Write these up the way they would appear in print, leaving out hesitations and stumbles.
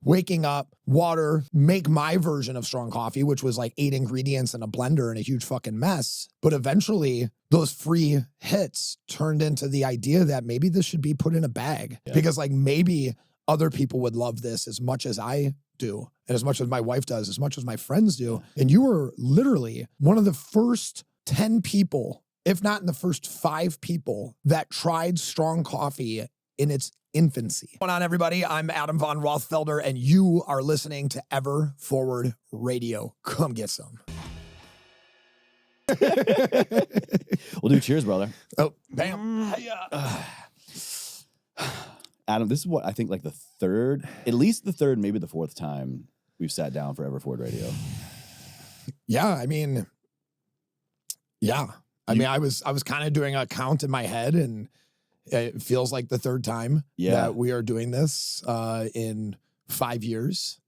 waking up, water, make my version of strong coffee, which was like 8 ingredients in a blender and a huge fucking mess. But eventually those free hits turned into the idea that maybe this should be put in a bag because like maybe other people would love this as much as I do and as much as my wife does, as much as my friends do. And you were literally one of the first 10 people, if not in the first 5 people that tried strong coffee in its infancy. What's going on, everybody? I'm Adam von Rothfelder, and you are listening to Ever Forward Radio. Come get some. We'll do cheers, brother. Oh, bam. Adam, this is what I think like the third, at least the third, maybe the fourth time we've sat down for Ever Forward Radio. Yeah, I mean, I was kind of doing a count in my head, and it feels like the third time that we are doing this in 5 years.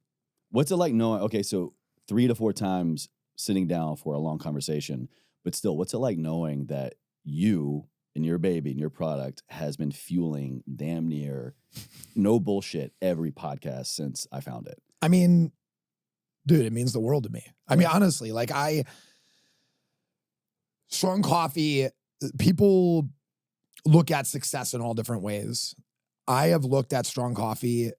What's it like knowing, okay, so 3 to 4 times sitting down for a long conversation, but still, what's it like knowing that you and your baby and your product has been fueling damn near no bullshit every podcast since I found it? I mean, dude, it means the world to me. I mean, honestly, like strong coffee, people look at success in all different ways. I have looked at strong coffee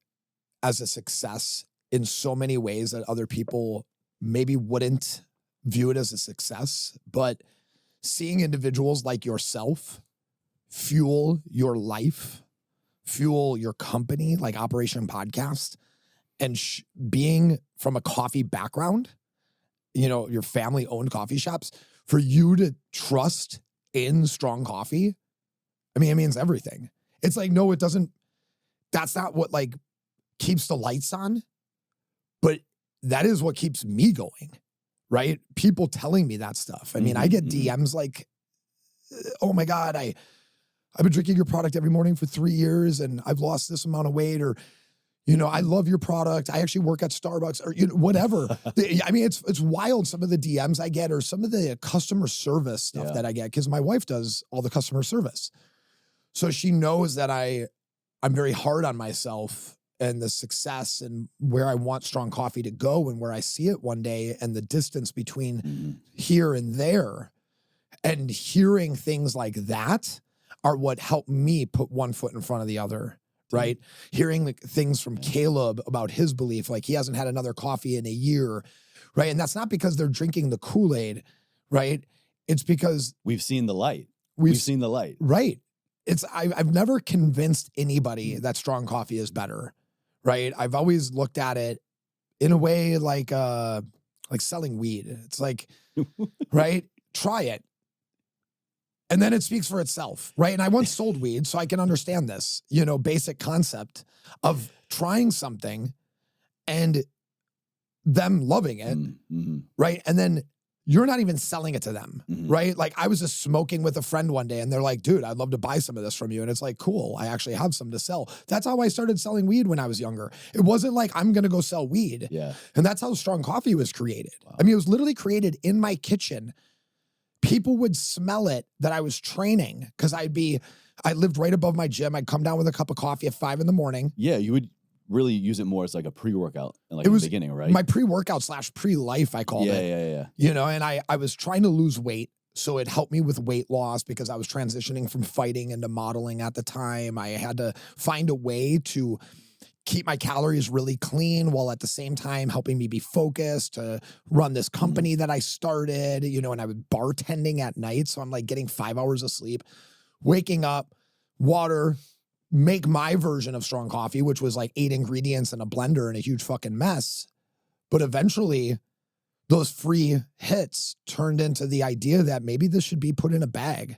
as a success in so many ways that other people maybe wouldn't view it as a success, but seeing individuals like yourself fuel your life, fuel your company, like Operation Podcast, and being from a coffee background, you know, your family owned coffee shops, for you to trust in strong coffee, I mean, it means everything. It's like, no, it doesn't. That's not what like keeps the lights on, but that is what keeps me going, right? People telling me that stuff. I mean, I get DMs like, oh my God, I've been drinking your product every morning for 3 years and I've lost this amount of weight, or, you know, I love your product. I actually work at Starbucks, or, you know, whatever. I mean, it's wild. Some of the DMs I get, or some of the customer service stuff that I get, because my wife does all the customer service. So she knows that I'm very hard on myself and the success and where I want strong coffee to go and where I see it one day, and the distance between here and there. And hearing things like that are what helped me put one foot in front of the other, right? Hearing like things from Caleb about his belief, like he hasn't had another coffee in a year, right? And that's not because they're drinking the Kool-Aid, right? It's because we've seen the light. We've seen the light. Right. I've never convinced anybody that strong coffee is better, right? I've always looked at it in a way like selling weed. It's like, right? Try it. And then it speaks for itself, right? And I once sold weed, so I can understand this, you know, basic concept of trying something and them loving it, right? And then you're not even selling it to them, right? Like I was just smoking with a friend one day and they're like, dude, I'd love to buy some of this from you. And it's like, cool, I actually have some to sell. That's how I started selling weed when I was younger. It wasn't like I'm going to go sell weed. Yeah. And that's how strong coffee was created. Wow. I mean, it was literally created in my kitchen. People would smell it that I was training, because I lived right above my gym. I'd come down with a cup of coffee at 5 a.m. Yeah, you would really use it more as like a pre-workout in like the beginning, right? My pre-workout / pre-life, I called it. Yeah. You know, and I was trying to lose weight, so it helped me with weight loss because I was transitioning from fighting into modeling at the time. I had to find a way to keep my calories really clean while at the same time helping me be focused to run this company that I started, you know, and I was bartending at night. So I'm like getting 5 hours of sleep, waking up, water, make my version of strong coffee, which was like 8 ingredients in a blender and a huge fucking mess. But eventually those free hits turned into the idea that maybe this should be put in a bag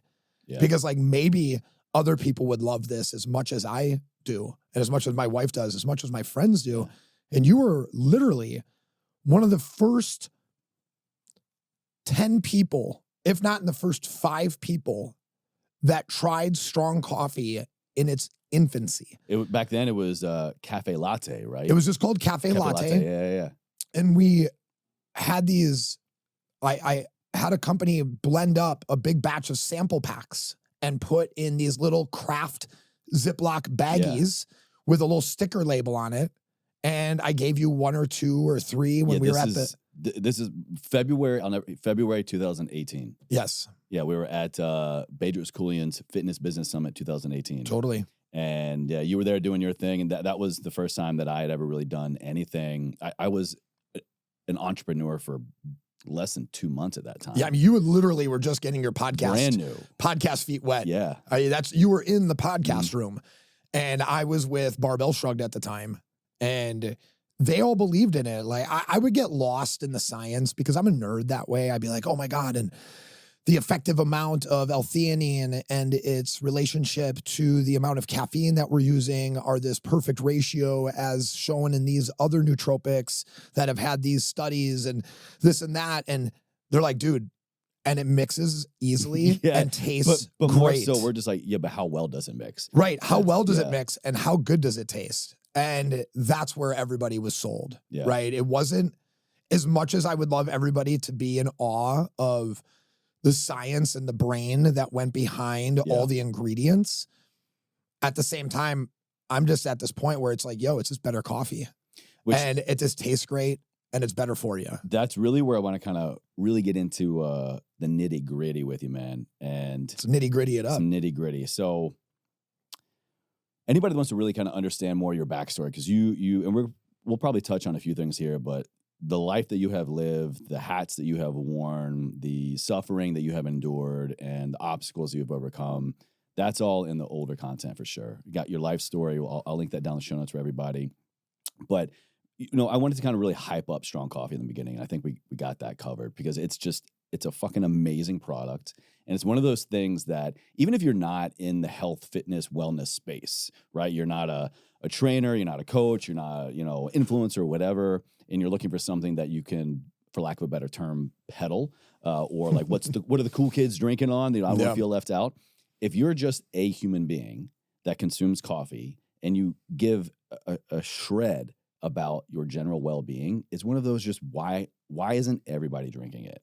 because like maybe other people would love this as much as I do, and as much as my wife does, as much as my friends do. And you were literally one of the first 10 people, if not in the first 5 people, that tried strong coffee in its infancy. Back then it was cafe latte, right? It was just called cafe latte. Yeah. And we had these, I had a company blend up a big batch of sample packs and put in these little craft Ziploc baggies with a little sticker label on it And I gave you 1 or 2 or 3 when we were at this is February 2018. Yes. Yeah, we were at Bedros Keuilian's Fitness Business Summit 2018. Totally. And you were there doing your thing, and that was the first time that I had ever really done anything. I was an entrepreneur for less than 2 months at that time. Yeah, I mean, you literally were just getting your Brand new. podcast feet wet. Yeah. You were in the podcast room, and I was with Barbell Shrugged at the time, and they all believed in it. Like I would get lost in the science because I'm a nerd that way. I'd be like, oh my God, and the effective amount of L-theanine and its relationship to the amount of caffeine that we're using are this perfect ratio as shown in these other nootropics that have had these studies and this and that. And they're like, dude, and it mixes easily and tastes but great. More so, we're just like, yeah, but how well does it mix? Right. How well does it mix and how good does it taste? And that's where everybody was sold, right? It wasn't as much as I would love everybody to be in awe of the science and the brain that went behind all the ingredients. At the same time, I'm just at this point where it's like, yo, it's just better coffee. And it just tastes great and it's better for you. That's really where I want to kind of really get into the nitty gritty with you, man. And it's nitty gritty it up. Some nitty gritty. So anybody that wants to really kind of understand more of your backstory, because we'll probably touch on a few things here, but the life that you have lived, the hats that you have worn, the suffering that you have endured, and the obstacles you've overcome, that's all in the older content for sure. You got your life story. I'll link that down in the show notes for everybody. But, I wanted to kind of really hype up Strong Coffee in the beginning. I think we got that covered because it's a fucking amazing product. And it's one of those things that even if you're not in the health, fitness, wellness space, right? You're not a trainer, you're not a coach, you're not, influencer or whatever, and you're looking for something that you can, for lack of a better term, peddle, or like what are the cool kids drinking on? I won't feel left out. If you're just a human being that consumes coffee and you give a shred about your general well-being, it's one of those just why isn't everybody drinking it?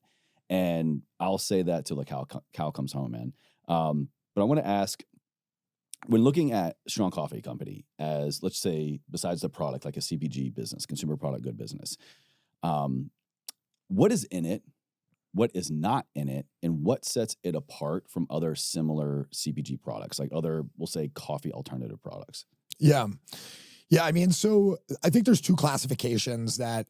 And I'll say that till the cow comes home, man. But I want to ask, when looking at Strong Coffee Company as, let's say, besides the product, like a CPG business, consumer product good business, what is in it, what is not in it, and what sets it apart from other similar CPG products, like other, we'll say, coffee alternative products? Yeah. I mean, so I think there's 2 classifications that,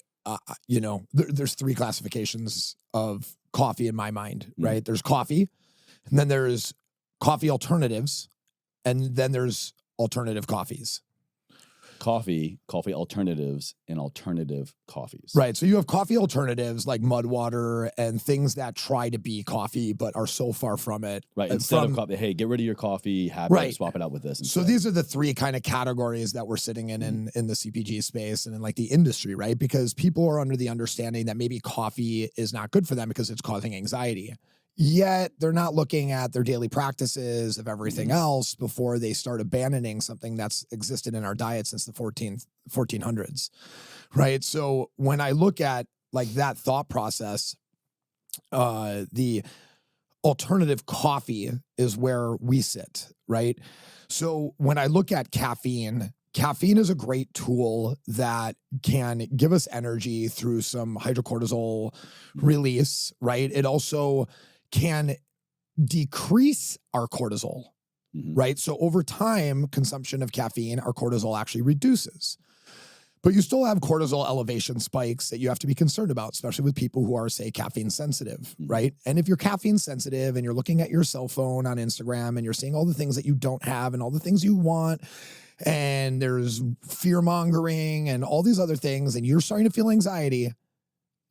there's 3 classifications of coffee in my mind, right? There's coffee, and then there's coffee alternatives, and then there's alternative coffees. Coffee alternatives, and alternative coffees. Right. So you have coffee alternatives like mud water and things that try to be coffee but are so far from it. Right. Instead of coffee, hey, get rid of your coffee habit, swap it out with this. So these are the 3 kind of categories that we're sitting in the CPG space and in like the industry, right? Because people are under the understanding that maybe coffee is not good for them because it's causing anxiety. Yet they're not looking at their daily practices of everything else before they start abandoning something that's existed in our diet since the 1400s, right? So when I look at like that thought process, the alternative coffee is where we sit, right? So when I look at caffeine is a great tool that can give us energy through some hydrocortisol release, right? It also can decrease our cortisol, right? So over time, consumption of caffeine, our cortisol actually reduces. But you still have cortisol elevation spikes that you have to be concerned about, especially with people who are, say, caffeine sensitive, right? And if you're caffeine sensitive and you're looking at your cell phone on Instagram and you're seeing all the things that you don't have and all the things you want, and there's fear mongering and all these other things, and you're starting to feel anxiety,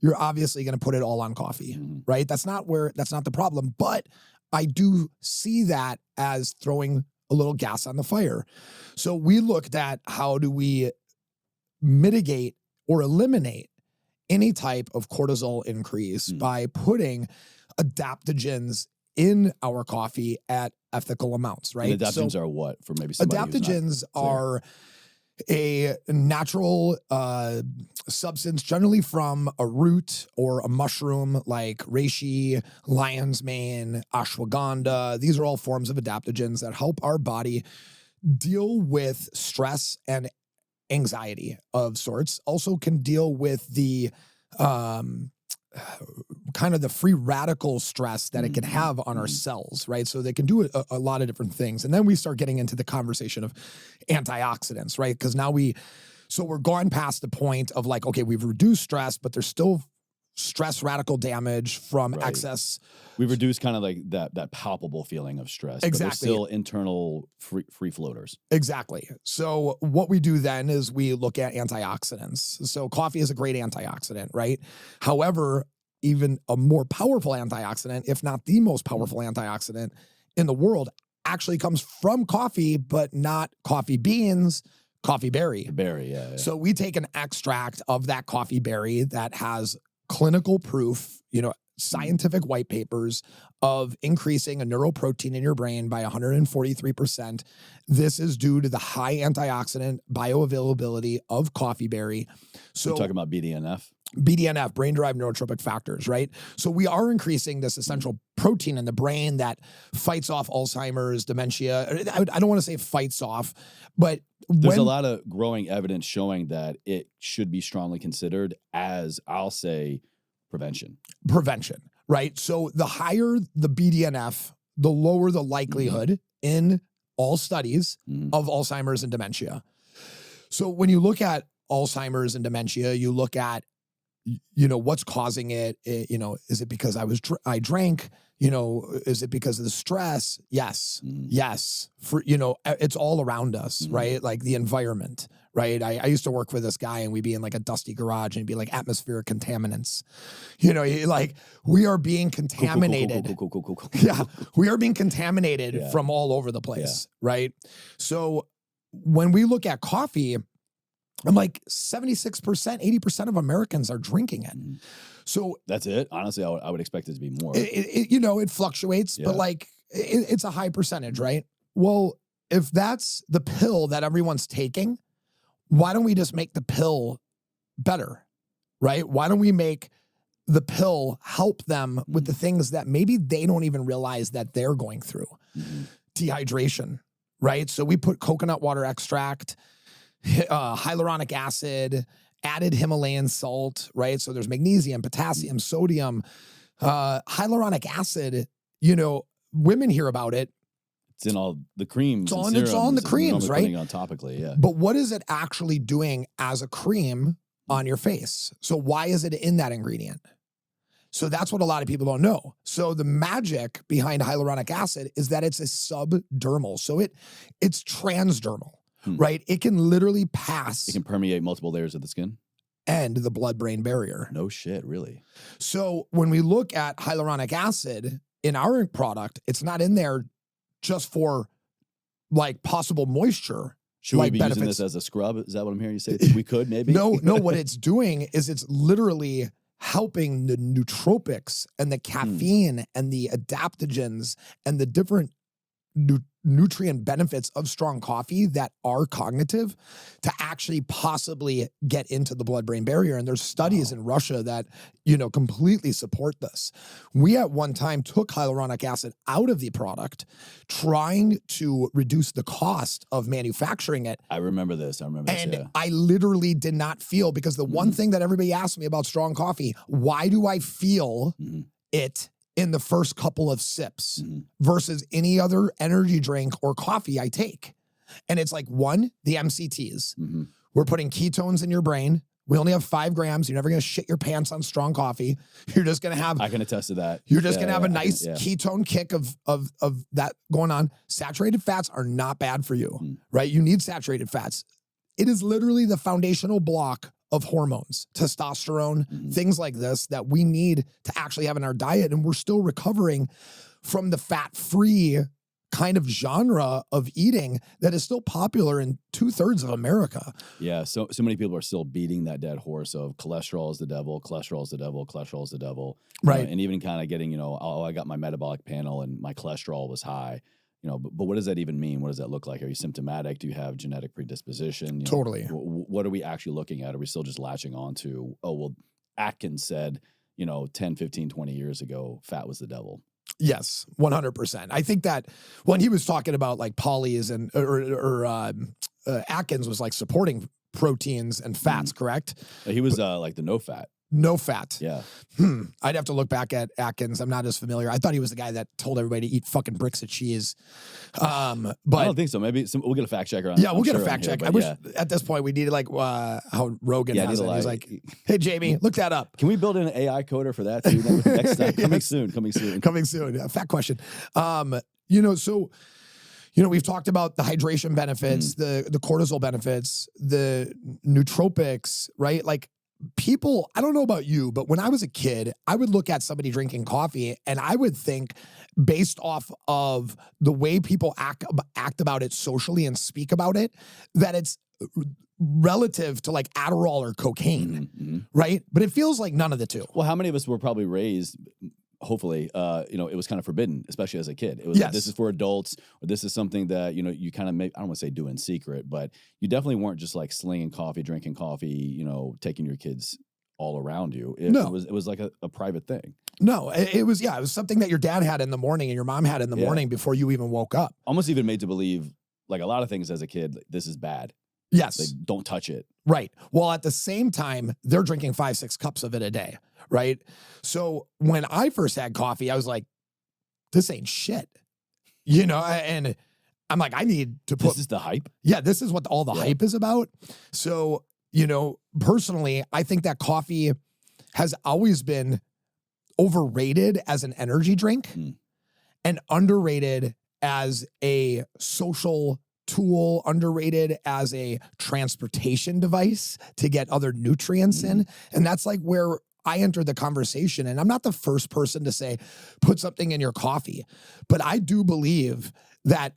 you're obviously going to put it all on coffee, right? That's not the problem. But I do see that as throwing a little gas on the fire. So we looked at how do we mitigate or eliminate any type of cortisol increase by putting adaptogens in our coffee at ethical amounts, right? And adaptogens are what for maybe somebody adaptogens are a natural substance, generally from a root or a mushroom like reishi, lion's mane, ashwagandha. These are all forms of adaptogens that help our body deal with stress and anxiety of sorts, also can deal with the kind of the free radical stress that it can have on our cells, right? So they can do a lot of different things. And then we start getting into the conversation of antioxidants, right? Because now we're going past the point of like, okay, we've reduced stress, but there's still stress radical damage from excess. We've reduced kind of like that palpable feeling of stress. Exactly. But there's still internal free floaters. Exactly. So what we do then is we look at antioxidants. So coffee is a great antioxidant, right? However, even a more powerful antioxidant, if not the most powerful antioxidant in the world, actually comes from coffee, but not coffee beans, coffee berry. The berry, yeah. So we take an extract of that coffee berry that has clinical proof, scientific white papers of increasing a neuroprotein in your brain by 143%. This is due to the high antioxidant bioavailability of coffee berry. So we're talking about BDNF, brain-derived neurotropic factors, right? So we are increasing this essential protein in the brain that fights off Alzheimer's, dementia. I don't want to say fights off, but there's a lot of growing evidence showing that it should be strongly considered as, I'll say, prevention, right? So the higher the BDNF, the lower the likelihood in all studies of Alzheimer's and dementia. So when you look at Alzheimer's and dementia, you look at what's causing it? Is it because I drank? Is it because of the stress? Yes. Yes. It's all around us, right? Like the environment, right? I used to work with this guy and we'd be in like a dusty garage and it'd be like atmospheric contaminants. Like we are being contaminated. Cool. Yeah. We are being contaminated from all over the place, right? So when we look at coffee, I'm like 76%, 80% of Americans are drinking it. So that's it. Honestly, I would expect it to be more. It fluctuates, but like it's a high percentage, right? Well, if that's the pill that everyone's taking, why don't we just make the pill better, right? Why don't we make the pill help them with the things that maybe they don't even realize that they're going through? Dehydration, right? So we put coconut water extract, hyaluronic acid, added Himalayan salt, right? So there's magnesium, potassium, sodium, hyaluronic acid, women hear about it. It's in all the creams. It's all in the creams, right? On topically, yeah. But what is it actually doing as a cream on your face? So why is it in that ingredient? So that's what a lot of people don't know. So the magic behind hyaluronic acid is that it's a subdermal. So it's transdermal. Right? It can literally pass. It can permeate multiple layers of the skin. And the blood-brain barrier. No shit, really. So when we look at hyaluronic acid in our product, it's not in there just for like possible moisture. Should we be using this as a scrub? Is that what I'm hearing you say? We could maybe? No, what it's doing is it's literally helping the nootropics and the caffeine and the adaptogens and the different nutrient benefits of strong coffee that are cognitive to actually possibly get into the blood-brain barrier. And there's studies in Russia that, completely support this. We at one time took hyaluronic acid out of the product, trying to reduce the cost of manufacturing it. I remember this. And I literally did not feel, because the one thing that everybody asked me about strong coffee, why do I feel it in the first couple of sips versus any other energy drink or coffee I take? And it's like, one, the MCTs. We're putting ketones in your brain. We only have 5 grams. You're never going to shit your pants on strong coffee. You're just going to have... I can attest to that. You're just going to have a nice ketone kick of that going on. Saturated fats are not bad for you, right? You need saturated fats. It is literally the foundational block of hormones, testosterone, things like this that we need to actually have in our diet. And we're still recovering from the fat-free kind of genre of eating that is still popular in 2/3 of America. Yeah, so many people are still beating that dead horse of cholesterol is the devil, cholesterol is the devil, cholesterol is the devil. Right. And even kind of getting, I got my metabolic panel and my cholesterol was high. But what does that even mean? What does that look like? Are you symptomatic? Do you have genetic predisposition? Totally. What are we actually looking at? Are we still just latching on to, Atkins said, 10, 15, 20 years ago, fat was the devil. Yes, 100%. I think that when he was talking about like polys and or Atkins was like supporting proteins and fats, correct? He was like the no fat. No fat. Yeah. I'd have to look back at Atkins. I'm not as familiar. I thought he was the guy that told everybody to eat fucking bricks of cheese. But I don't think so. Maybe we'll get a fact checker on. Yeah, we'll get a fact check. I wish at this point we needed like how Rogan has it. He's like, hey, Jamie, look that up. Can we build an AI coder for that too? Next time. Coming soon. Yeah, fact question. We've talked about the hydration benefits, the cortisol benefits, the nootropics, right? Like, people, I don't know about you, but when I was a kid, I would look at somebody drinking coffee and I would think, based off of the way people act about it socially and speak about it, that it's relative to like Adderall or cocaine, right? But it feels like none of the two. Well, how many of us were probably raised, hopefully, it was kind of forbidden, especially as a kid. It was like, this is for adults, or this is something that, you kind of make, I don't want to say do in secret, but you definitely weren't just like slinging coffee, drinking coffee, taking your kids all around you. It was like a private thing. No, it was something that your dad had in the morning and your mom had in the morning before you even woke up. Almost even made to believe, like a lot of things as a kid, like, this is bad. Yes. Like, don't touch it. Right. Well, at the same time, they're drinking 5-6 cups of it a day. Right. So when I first had coffee, I was like, this ain't shit, and I'm like, I need to put. This is the hype. Yeah. This is what all the hype is about. So, personally, I think that coffee has always been overrated as an energy drink and underrated as a social tool, underrated as a transportation device to get other nutrients in. And that's like where I entered the conversation. And I'm not the first person to say, put something in your coffee, but I do believe that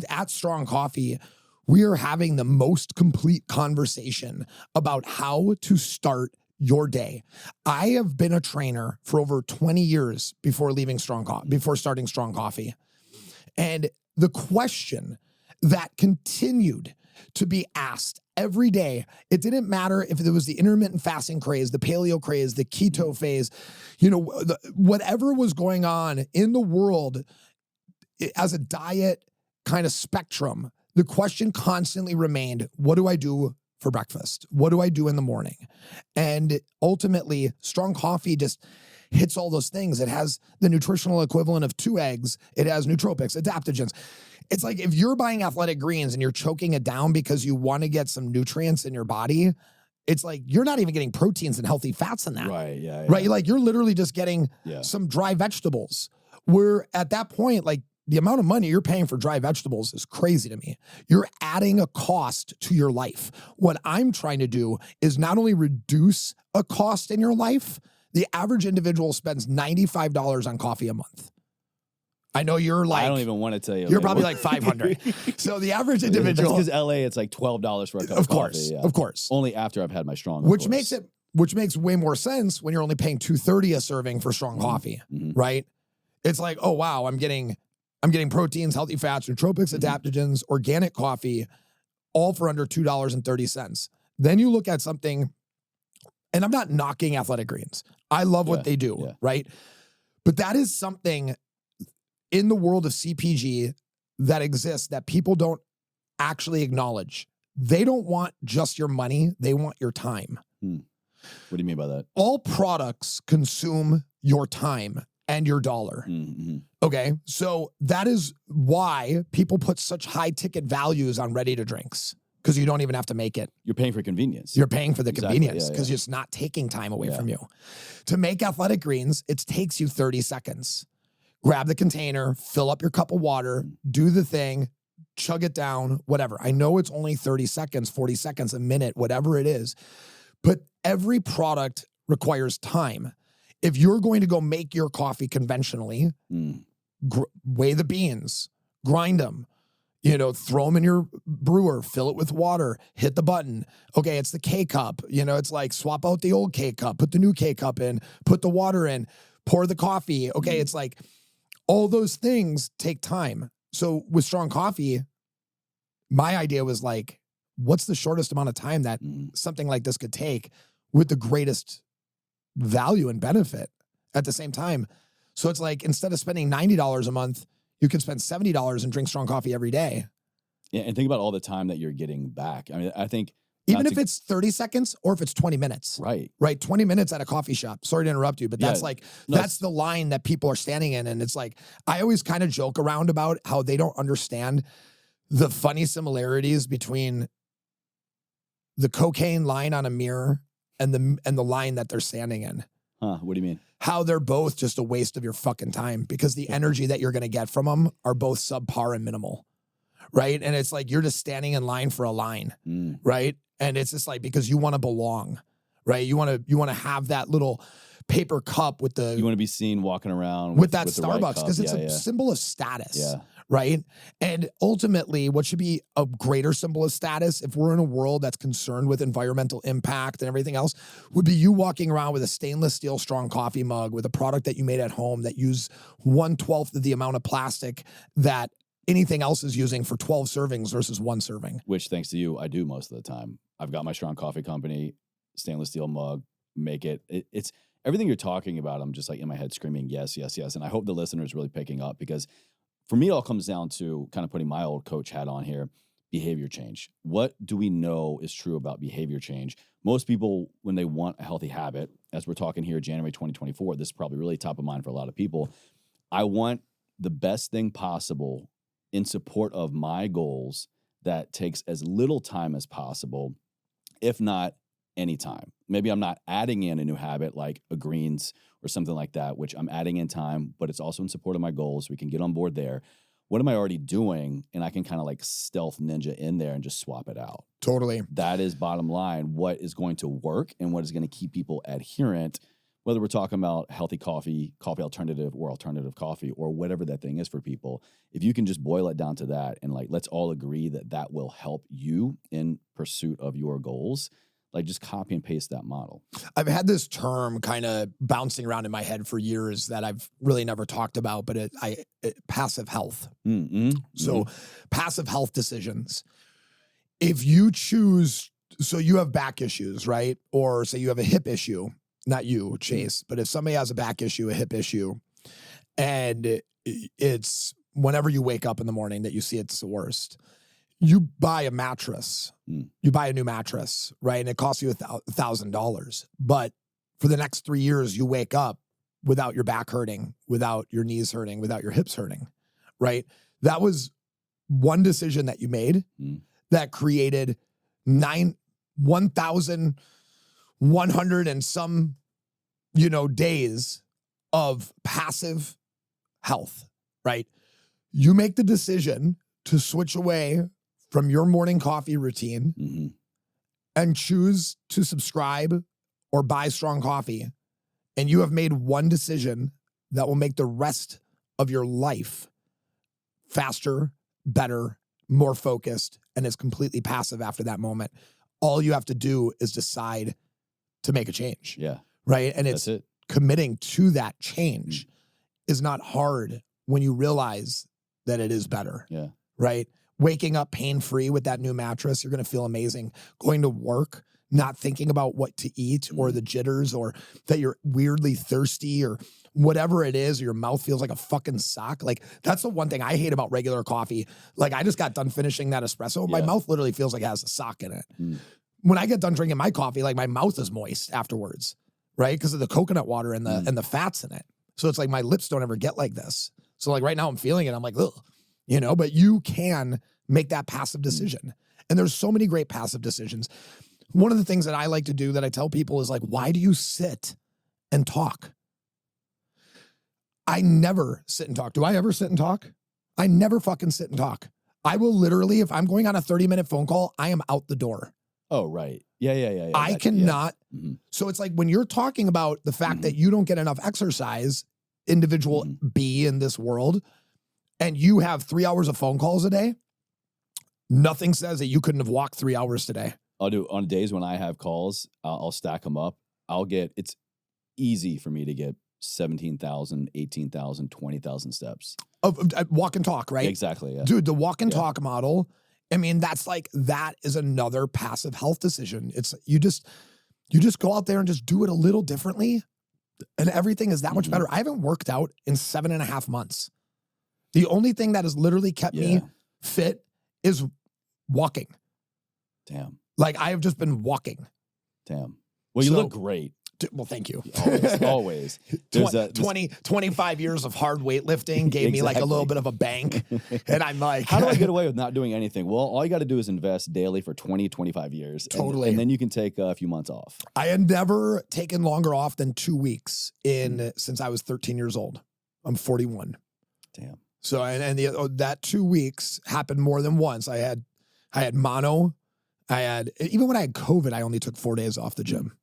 at Strong Coffee, we are having the most complete conversation about how to start your day. I have been a trainer for over 20 years before starting Strong Coffee. And the question that continued to be asked every day, it didn't matter if it was the intermittent fasting craze, the paleo craze, the keto phase, whatever was going on in the world as a diet kind of spectrum, the question constantly remained, what do I do for breakfast? What do I do in the morning? And ultimately, Strong Coffee just hits all those things. It has the nutritional equivalent of 2 eggs. It has nootropics, adaptogens. It's like if you're buying Athletic Greens and you're choking it down because you want to get some nutrients in your body, it's like you're not even getting proteins and healthy fats in that. Right, yeah. Right? Like you're literally just getting some dry vegetables. Where at that point, like the amount of money you're paying for dry vegetables is crazy to me. You're adding a cost to your life. What I'm trying to do is not only reduce a cost in your life, the average individual spends $95 on coffee a month. I know you're like, I don't even want to tell you. You're probably like 500. So the average individual. That's because LA, it's like $12 for a cup of coffee. Of course. Only after I've had my Strong. Which makes way more sense when you're only paying $2.30 a serving for Strong Coffee, right? It's like, oh wow, I'm getting proteins, healthy fats, nootropics, adaptogens, organic coffee, all for under $2.30. Then you look at something, and I'm not knocking Athletic Greens. I love what they do, right? But that is something in the world of CPG that exists that people don't actually acknowledge. They don't want just your money. They want your time. What do you mean by that? All products consume your time and your dollar. Okay. So that is why people put such high ticket values on ready to drinks, because you don't even have to make it. You're paying for convenience. You're paying for the convenience because it's not taking time away from you. To make Athletic Greens, it takes you 30 seconds. Grab the container, fill up your cup of water, do the thing, chug it down, whatever. I know it's only 30 seconds, 40 seconds, a minute, whatever it is, but every product requires time. If you're going to go make your coffee conventionally, weigh the beans, grind them, throw them in your brewer, fill it with water, hit the button. Okay, it's the K-cup. It's like swap out the old K-cup, put the new K-cup in, put the water in, pour the coffee. Okay, it's like all those things take time. So with Strong Coffee, my idea was like, what's the shortest amount of time that something like this could take with the greatest value and benefit at the same time? So it's like, instead of spending $90 a month, you can spend $70 and drink Strong Coffee every day. Yeah, and think about all the time that you're getting back. I mean, I think Even if it's 30 seconds or if it's 20 minutes. Right. Right. 20 minutes at a coffee shop. Sorry to interrupt you, but that's that's the line that people are standing in. And it's like, I always kind of joke around about how they don't understand the funny similarities between the cocaine line on a mirror and the line that they're standing in. Huh, what do you mean? How they're both just a waste of your fucking time because the energy that you're going to get from them are both subpar and minimal. Right. And it's like, you're just standing in line for a line. Right. And it's just like, because you want to belong, right? You want to have that little paper cup with the, you want to be seen walking around with that Starbucks because it's a symbol of status. Yeah. Right. And ultimately, what should be a greater symbol of status if we're in a world that's concerned with environmental impact and everything else would be you walking around with a stainless steel strong coffee mug with a product that you made at home that used 1/12 of the amount of plastic that anything else is using for 12 servings versus one serving. Which, thanks to you, I do most of the time. I've got my strong coffee company, stainless steel mug, make it. It's everything you're talking about. I'm just like in my head screaming, yes, yes, yes. And I hope the listener is really picking up because for me, it all comes down to kind of putting my old coach hat on here, behavior change. What do we know is true about behavior change? Most people, when they want a healthy habit, as we're talking here, January 2024, this is probably really top of mind for a lot of people. I want the best thing possible in support of my goals that takes as little time as possible, if not any time. Maybe I'm not adding in a new habit like a greens or something like that, which I'm adding in time, but it's also in support of my goals. We can get on board there. What am I already doing? And I can kind of like stealth ninja in there and just swap it out. Totally. That is bottom line. What is going to work and what is going to keep people adherent, whether we're talking about healthy coffee, coffee alternative, or alternative coffee, or whatever that thing is for people. If you can just boil it down to that and like, let's all agree that that will help you in pursuit of your goals, like just copy and paste that model. I've had this term kind of bouncing around in my head for years that I've really never talked about, but passive health. So passive health decisions. If you choose, so you have back issues, right? Or say you have a hip issue, not you, Chase, but if somebody has a back issue, a hip issue, and it's whenever you wake up in the morning that you see it's the worst, you buy a mattress, you buy a new mattress, right? And it costs you $1,000. But for the next 3 years, you wake up without your back hurting, without your knees hurting, without your hips hurting, right? That was one decision that you made that created 1,100 and some, days of passive health, right? You make the decision to switch away from your morning coffee routine and choose to subscribe or buy strong coffee. And you have made one decision that will make the rest of your life faster, better, more focused, and is completely passive after that moment. All you have to do is decide to make a change. Yeah. Right. And it's committing to that change is not hard when you realize that it is better. Yeah. Right. Waking up pain-free with that new mattress, you're going to feel amazing. Going to work, not thinking about what to eat or the jitters or that you're weirdly thirsty or whatever it is, or your mouth feels like a fucking sock. Like that's the one thing I hate about regular coffee. Like I just got done finishing that espresso. My mouth literally feels like it has a sock in it. When I get done drinking my coffee, like my mouth is moist afterwards, right? Because of the coconut water and the fats in it. So it's like my lips don't ever get like this. So like right now I'm feeling it. I'm like, ugh. But you can make that passive decision. And there's so many great passive decisions. One of the things that I like to do that I tell people is like, why do you sit and talk? I never sit and talk. Do I ever sit and talk? I never fucking sit and talk. I will literally, if I'm going on a 30-minute phone call, I am out the door. Oh, right. Yeah. I cannot. So it's like when you're talking about the fact that you don't get enough exercise, individual B in this world, and you have 3 hours of phone calls a day, nothing says that you couldn't have walked 3 hours today. I'll do on days when I have calls, I'll stack them up. It's easy for me to get 17,000, 18,000, 20,000 steps. Of walk and talk, right? Exactly. Yeah. Dude, the walk and talk model, I mean, that is another passive health decision. It's you just go out there and just do it a little differently and everything is that much better. I haven't worked out in 7.5 months. The only thing that has literally kept me fit is walking. Damn. Like I have just been walking. Damn. Well, you So- look great. Well, thank you. Always. Always. There's a, 25 years of hard weightlifting gave me like a little Exactly. bit of a bank. And I'm like, How do I get away with not doing anything? Well, all you got to do is invest daily for 20, 25 years. Totally. And then you can take a few months off. I had never taken longer off than 2 weeks since I was 13 years old. I'm 41. Damn. So, that 2 weeks happened more than once. I had mono. Even when I had COVID, I only took 4 days off the gym.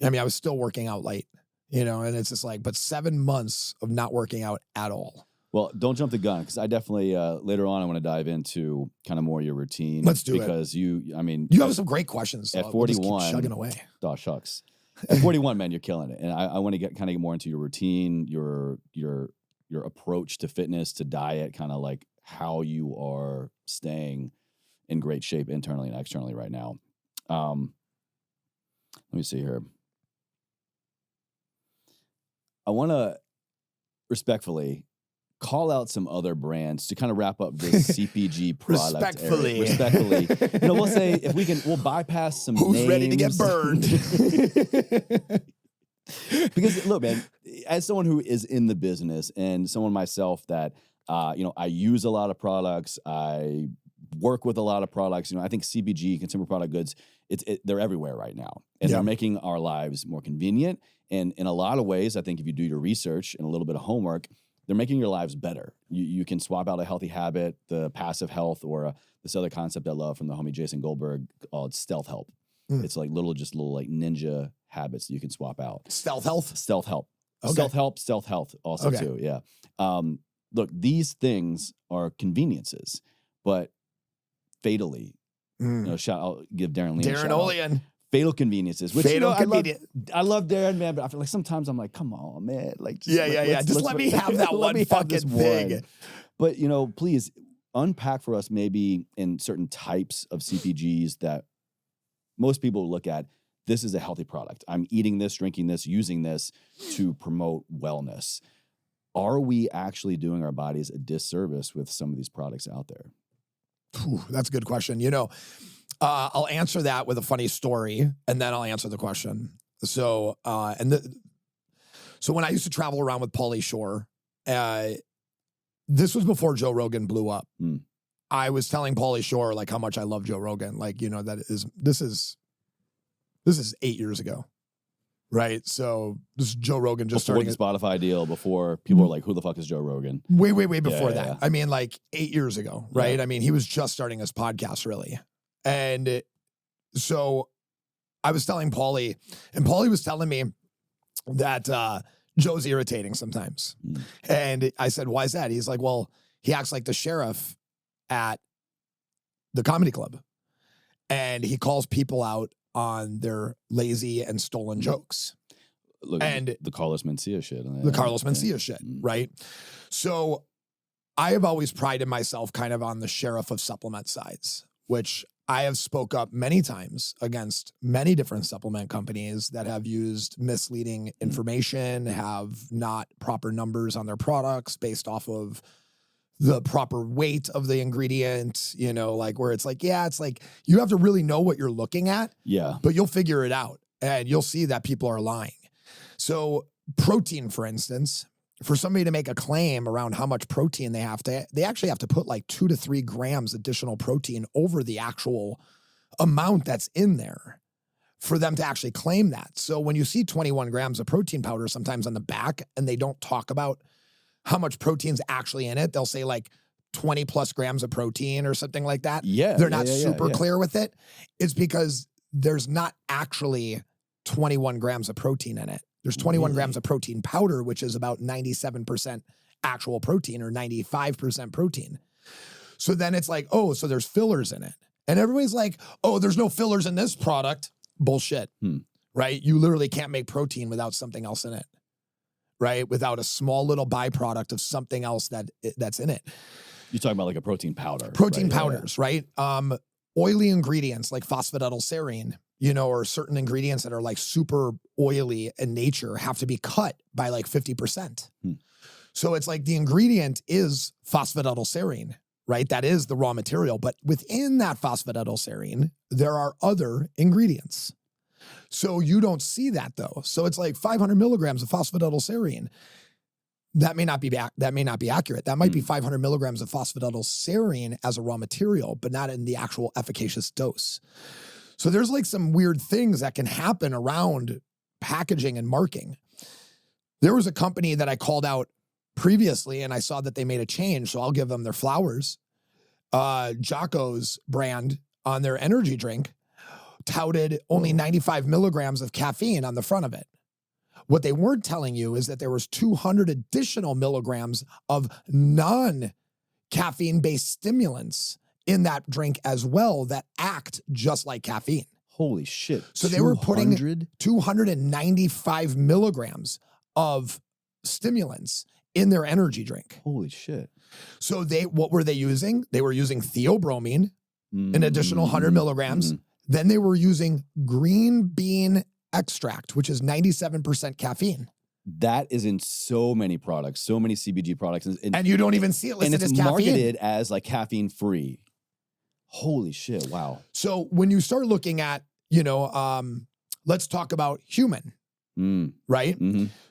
I mean, I was still working out late, and it's just like, but 7 months of not working out at all. Well, don't jump the gun because I definitely, later on, I want to dive into kind of more your routine. Let's do it. Because you have some great questions. So at we'll just 41, keep chugging away. Oh, shucks. At 41, man, you're killing it. And I want to get more into your routine, your approach to fitness, to diet, kind of like how you are staying in great shape internally and externally right now. Let me see here. I want to respectfully call out some other brands to kind of wrap up this CPG product. Respectfully. We'll say we'll bypass some Who's names. ready to get burned? Because look, man, as someone who is in the business and someone myself that, I use a lot of products, I work with a lot of products. I think CPG, consumer product goods, they're everywhere right now. And they're making our lives more convenient. And in a lot of ways, I think if you do your research and a little bit of homework, they're making your lives better. You can swap out a healthy habit, the passive health, or this other concept I love from the homie Jason Goldberg called stealth help. It's like little like ninja habits that you can swap out. Stealth health? Stealth help. Okay. Stealth health also too, yeah. Look, these things are conveniences, but fatally, I'll give Darren Lee a shout out. Olean. Fatal conveniences. Which, Fatal I love Darren, man, but I feel like sometimes I'm like, come on, man. Like, just Just let me have that one fucking thing. But, please unpack for us maybe in certain types of CPGs that most people look at. This is a healthy product. I'm eating this, drinking this, using this to promote wellness. Are we actually doing our bodies a disservice with some of these products out there? That's a good question. I'll answer that with a funny story, and then I'll answer the question. So, so when I used to travel around with Pauly Shore, this was before Joe Rogan blew up. I was telling Pauly Shore like how much I love Joe Rogan. Like, this is 8 years ago, right? So this is Joe Rogan just before starting the Spotify deal, before people were like, who the fuck is Joe Rogan? Way before that. Yeah. I mean, like 8 years ago, right? Yeah. I mean, he was just starting his podcast, really. And so I was telling Pauly, and Pauly was telling me that Joe's irritating sometimes. And I said, why is that? He's like, well, he acts like the sheriff at the comedy club. And he calls people out on their lazy and stolen jokes. Look, and the Carlos Mencia shit. The Carlos Mencia shit, right? So I have always prided myself kind of on the sheriff of supplement sides, which I have spoke up many times against many different supplement companies that have used misleading information, have not proper numbers on their products based off of the proper weight of the ingredient, like where it's like, it's like you have to really know what you're looking at. Yeah. But you'll figure it out and you'll see that people are lying. So protein, for instance, for somebody to make a claim around how much protein they actually have to put like 2 to 3 grams additional protein over the actual amount that's in there for them to actually claim that. So when you see 21 grams of protein powder sometimes on the back and they don't talk about how much protein's actually in it, they'll say like 20 plus grams of protein or something like that. Yeah. They're not super clear with it. It's because there's not actually 21 grams of protein in it. There's 21 grams of protein powder, which is about 97% actual protein or 95% protein. So then it's like, oh, so there's fillers in it. And everybody's like, oh, there's no fillers in this product. Bullshit, right? You literally can't make protein without something else in it, right? Without a small little byproduct of something else that's in it. You're talking about like a protein powder. Protein powders, right? Oily ingredients like phosphatidylserine, or certain ingredients that are like super oily in nature have to be cut by like 50%. So it's like the ingredient is phosphatidylserine, right? That is the raw material. But within that phosphatidylserine, there are other ingredients. So you don't see that though. So it's like 500 milligrams of phosphatidylserine. That may not be accurate. That might be 500 milligrams of phosphatidylserine as a raw material, but not in the actual efficacious dose. So there's like some weird things that can happen around packaging and marking. There was a company that I called out previously and I saw that they made a change, so I'll give them their flowers. Jocko's brand on their energy drink touted only 95 milligrams of caffeine on the front of it. What they weren't telling you is that there was 200 additional milligrams of non-caffeine-based stimulants in that drink as well that act just like caffeine. Holy shit. So they were putting 295 milligrams of stimulants in their energy drink. Holy shit. So what were they using? They were using theobromine, an additional 100 milligrams. Then they were using green bean extract, which is 97% caffeine. That is in so many products, so many CBG products. And you don't even see it listed as caffeine. And it's marketed as like caffeine free. Holy shit, wow. So when you start looking at, let's talk about human, right?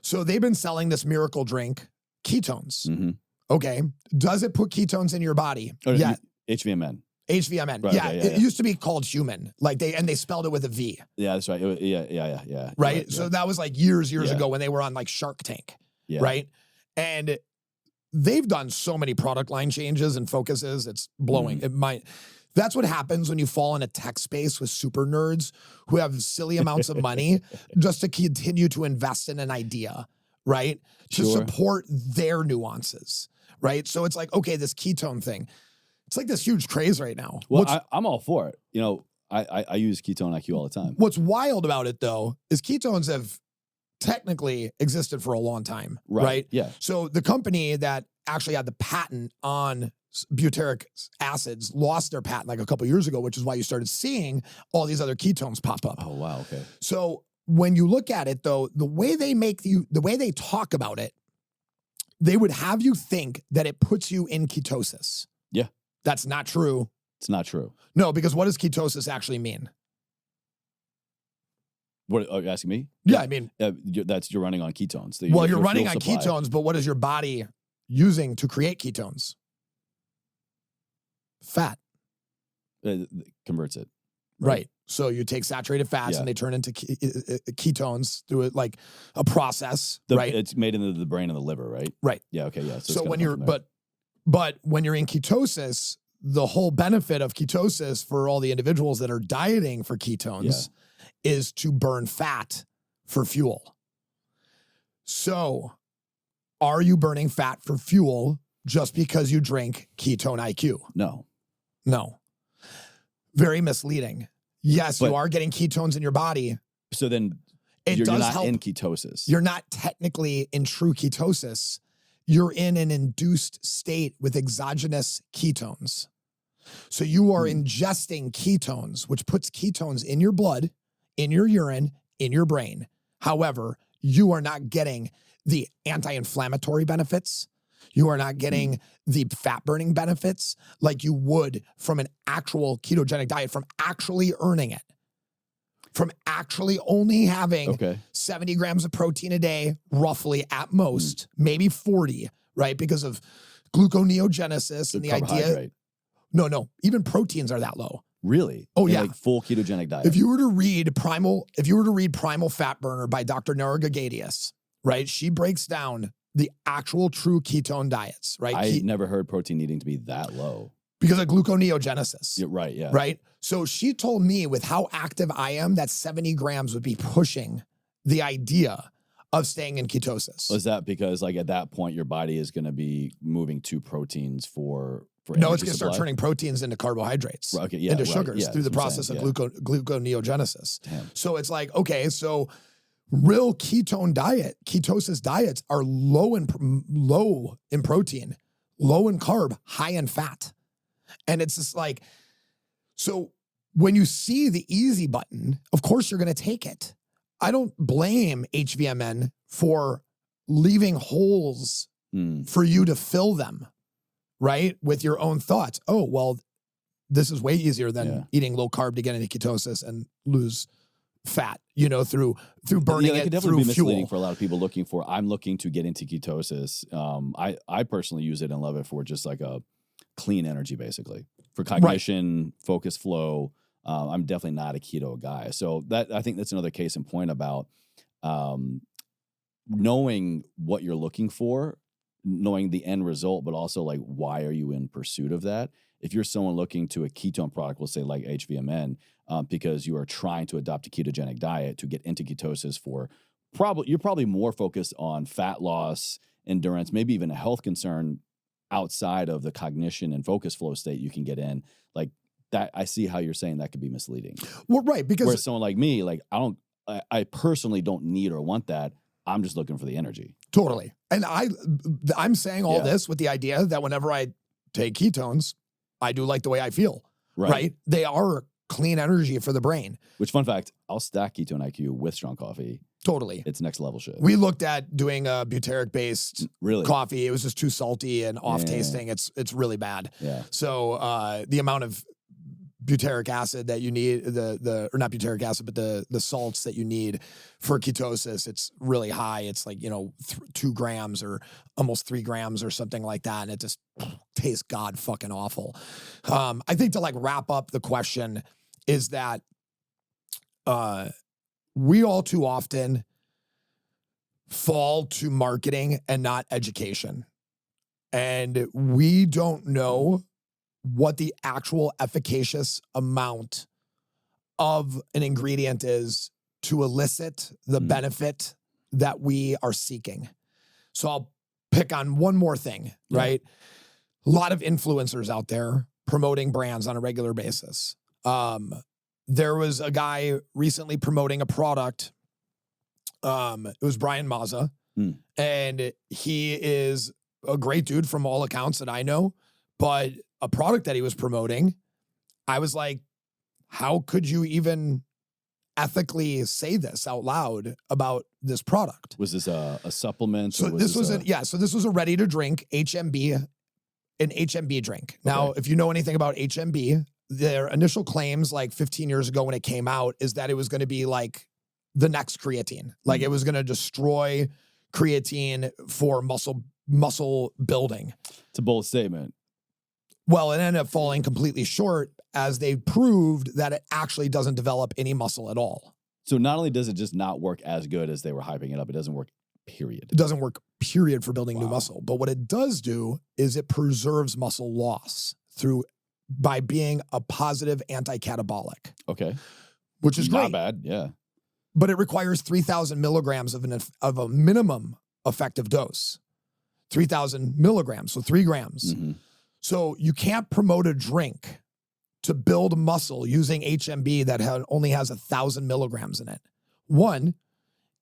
So they've been selling this miracle drink, ketones. Okay. Does it put ketones in your body? Yeah. HVMN. HVMN. Right, yeah, okay, it used to be called human. Like they spelled it with a V. Yeah, that's right. Yeah. Right. So that was like years ago when they were on like Shark Tank. Yeah. Right. And they've done so many product line changes and focuses. It's blowing. That's what happens when you fall in a tech space with super nerds who have silly amounts of money just to continue to invest in an idea, right? To support their nuances, right? So it's like, okay, this ketone thing. It's like this huge craze right now. Well, I'm all for it. I use Ketone IQ all the time. What's wild about it, though, is ketones have technically existed for a long time, right? Yeah. So the company that actually had the patent on butyric acids lost their patent like a couple years ago, which is why you started seeing all these other ketones pop up. Oh, wow. Okay. So when you look at it, though, the way they talk about it, they would have you think that it puts you in ketosis. Yeah. That's not true. It's not true. No, because what does ketosis actually mean? What are you asking me? Yeah, I mean, you're running on ketones. You're running on ketones, but what is your body using to create ketones? Fat. Converts it. Right. So you take saturated fats and they turn into ketones through like a process, right? It's made into the brain and the liver, right? Right. Yeah. Okay. Yeah. So when you're, but when you're in ketosis, the whole benefit of ketosis for all the individuals that are dieting for ketones is to burn fat for fuel. So are you burning fat for fuel just because you drink Ketone IQ? No. Very misleading. Yes, you are getting ketones in your body. So then you're not in ketosis. You're not technically in true ketosis. You're in an induced state with exogenous ketones. So you are ingesting ketones, which puts ketones in your blood, in your urine, in your brain. However, you are not getting the anti-inflammatory benefits. You are not getting the fat burning benefits like you would from an actual ketogenic diet, from actually earning it, from actually only having 70 grams of protein a day, roughly at most, maybe 40, right? Because of gluconeogenesis and the idea. No, even proteins are that low. Really? Oh, yeah. Like full ketogenic diet. If you were to read Primal Fat Burner by Dr. Nora Gagadius, right? She breaks down the actual true ketone diets, right? I never heard protein needing to be that low. Because of gluconeogenesis. You're right, yeah. Right? So she told me with how active I am that 70 grams would be pushing the idea of staying in ketosis. Was that because like at that point your body is going to be moving to proteins for no, it's going to start turning proteins into carbohydrates, into sugars through the process of gluconeogenesis. Damn. So it's like, okay, so real ketosis diets are low in protein, low in carb, high in fat. And it's just like, so when you see the easy button, of course you're going to take it. I don't blame HVMN for leaving holes for you to fill them, right? With your own thoughts. Oh, well, this is way easier than eating low carb to get into ketosis and lose fat, through burning that could it definitely through be misleading fuel. for a lot of people I'm looking to get into ketosis. I personally use it and love it for just like a clean energy, basically for cognition, focus, flow. I'm definitely not a keto guy. So I think that's another case in point about knowing what you're looking for, knowing the end result, but also like, why are you in pursuit of that? If you're someone looking to a ketone product, we'll say like HVMN, because you are trying to adopt a ketogenic diet to get into ketosis you're probably more focused on fat loss, endurance, maybe even a health concern outside of the cognition and focus flow state you can get in. Like that, I see how you're saying that could be misleading. Well, right. Because whereas someone like me, like I personally don't need or want that. I'm just looking for the energy. Totally. And I'm saying all this with the idea that whenever I take ketones, I do like the way I feel, right? They are clean energy for the brain. Which, fun fact, I'll stack ketone IQ with strong coffee. Totally. It's next level shit. We looked at doing a butyric-based coffee. It was just too salty and off-tasting. It's really bad. Yeah. So the amount of butyric acid that you need, or not butyric acid, but the salts that you need for ketosis, it's really high. It's like, 2 grams or almost 3 grams or something like that. And it just tastes god fucking awful. I think to like wrap up the question is that we all too often fall to marketing and not education. And we don't know what the actual efficacious amount of an ingredient is to elicit the benefit that we are seeking. So I'll pick on one more thing, right? A lot of influencers out there promoting brands on a regular basis. There was a guy recently promoting a product. It was Brian Mazza, and he is a great dude from all accounts that I know, but a product that he was promoting, I was like, how could you even ethically say this out loud about this product? Was this a supplement? So this was a ready to drink HMB, an HMB drink. Now, if you know anything about HMB, their initial claims like 15 years ago when it came out is that it was going to be like the next creatine. Like it was going to destroy creatine for muscle building. It's a bold statement. Well, it ended up falling completely short as they proved that it actually doesn't develop any muscle at all. So not only does it just not work as good as they were hyping it up, it doesn't work, period. It doesn't work, period, for building new muscle. But what it does do is it preserves muscle loss by being a positive anti-catabolic. Okay. Which is great. Not bad, yeah. But it requires 3,000 milligrams of a minimum effective dose. 3,000 milligrams, so 3 grams. Mm-hmm. So you can't promote a drink to build muscle using HMB that only has 1,000 milligrams in it. 1,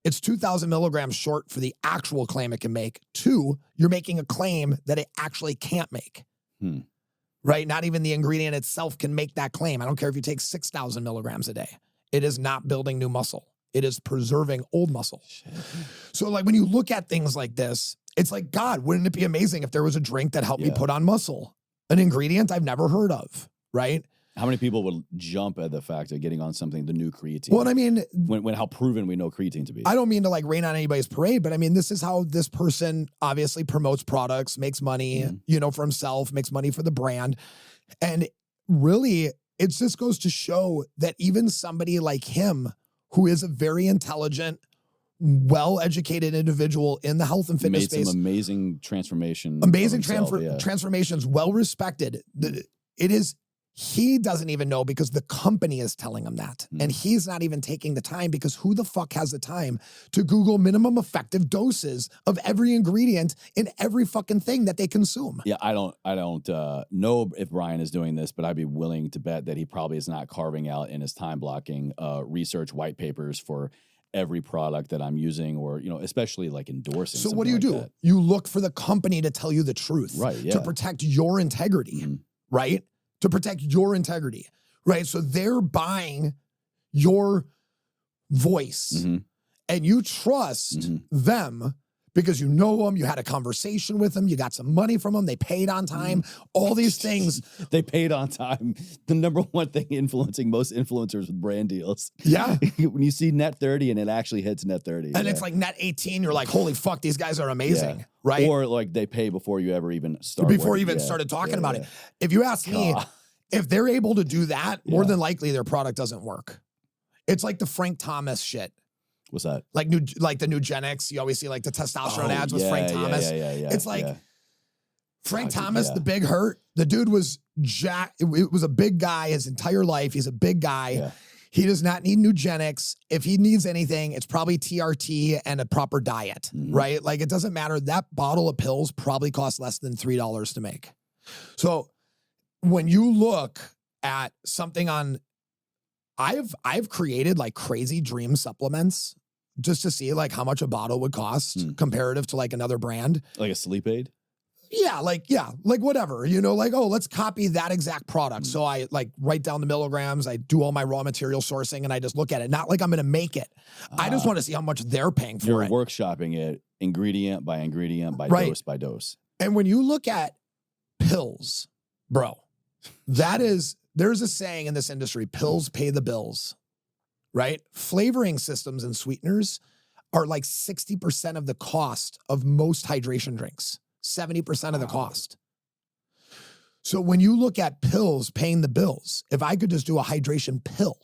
it's 2,000 milligrams short for the actual claim it can make. 2, you're making a claim that it actually can't make. Right? Not even the ingredient itself can make that claim. I don't care if you take 6,000 milligrams a day. It is not building new muscle. It is preserving old muscle. Shit. So like when you look at things like this, it's like, God, wouldn't it be amazing if there was a drink that helped me put on muscle? An ingredient I've never heard of, right? How many people would jump at the fact of getting on something, the new creatine? Well, I mean, when how proven we know creatine to be. I don't mean to like rain on anybody's parade, but I mean, this is how this person obviously promotes products, makes money, for himself, makes money for the brand. And really, it just goes to show that even somebody like him, who is a very intelligent, well-educated individual in the health and fitness space. Made some amazing transformation. Amazing transformations, well-respected. He doesn't even know because the company is telling him that. And he's not even taking the time because who the fuck has the time to Google minimum effective doses of every ingredient in every fucking thing that they consume? Yeah, I don't know if Brian is doing this, but I'd be willing to bet that he probably is not carving out in his time blocking research white papers for every product that I'm using or, especially like endorsing. So what do you do? That. You look for the company to tell you the truth. Right, yeah. To protect your integrity, right? To protect your integrity, right? So they're buying your voice and you trust them because you know them, you had a conversation with them, you got some money from them, they paid on time, all these things. They paid on time. The number one thing influencing most influencers with brand deals. Yeah. When you see net 30 and it actually hits net 30. And it's like net 18, you're like, holy fuck, these guys are amazing, right? Or like they pay before you ever even start. Before you even started talking about it. If you ask me, if they're able to do that, more than likely their product doesn't work. It's like the Frank Thomas shit. What's that? Like the Nugenics. You always see like the testosterone ads with Frank Thomas. It's like Frank Thomas, the big hurt. The dude was it was a big guy his entire life. He's a big guy. Yeah. He does not need Nugenics. If he needs anything, it's probably TRT and a proper diet, right? Like it doesn't matter. That bottle of pills probably costs less than $3 to make. So when you look at something on, I've created like crazy dream supplements just to see like how much a bottle would cost comparative to like another brand. Like a sleep aid? Yeah, like whatever, you know, like, oh, let's copy that exact product. So I like write down the milligrams, I do all my raw material sourcing, and I just look at it. Not like I'm going to make it. I just want to see how much they're paying for You're it. workshopping it ingredient by ingredient by dose by dose. And when you look at pills, bro, there's a saying in this industry, pills pay the bills, right? Flavoring systems and sweeteners are like 60% of the cost of most hydration drinks. 70% of the cost. So when you look at pills paying the bills, if I could just do a hydration pill,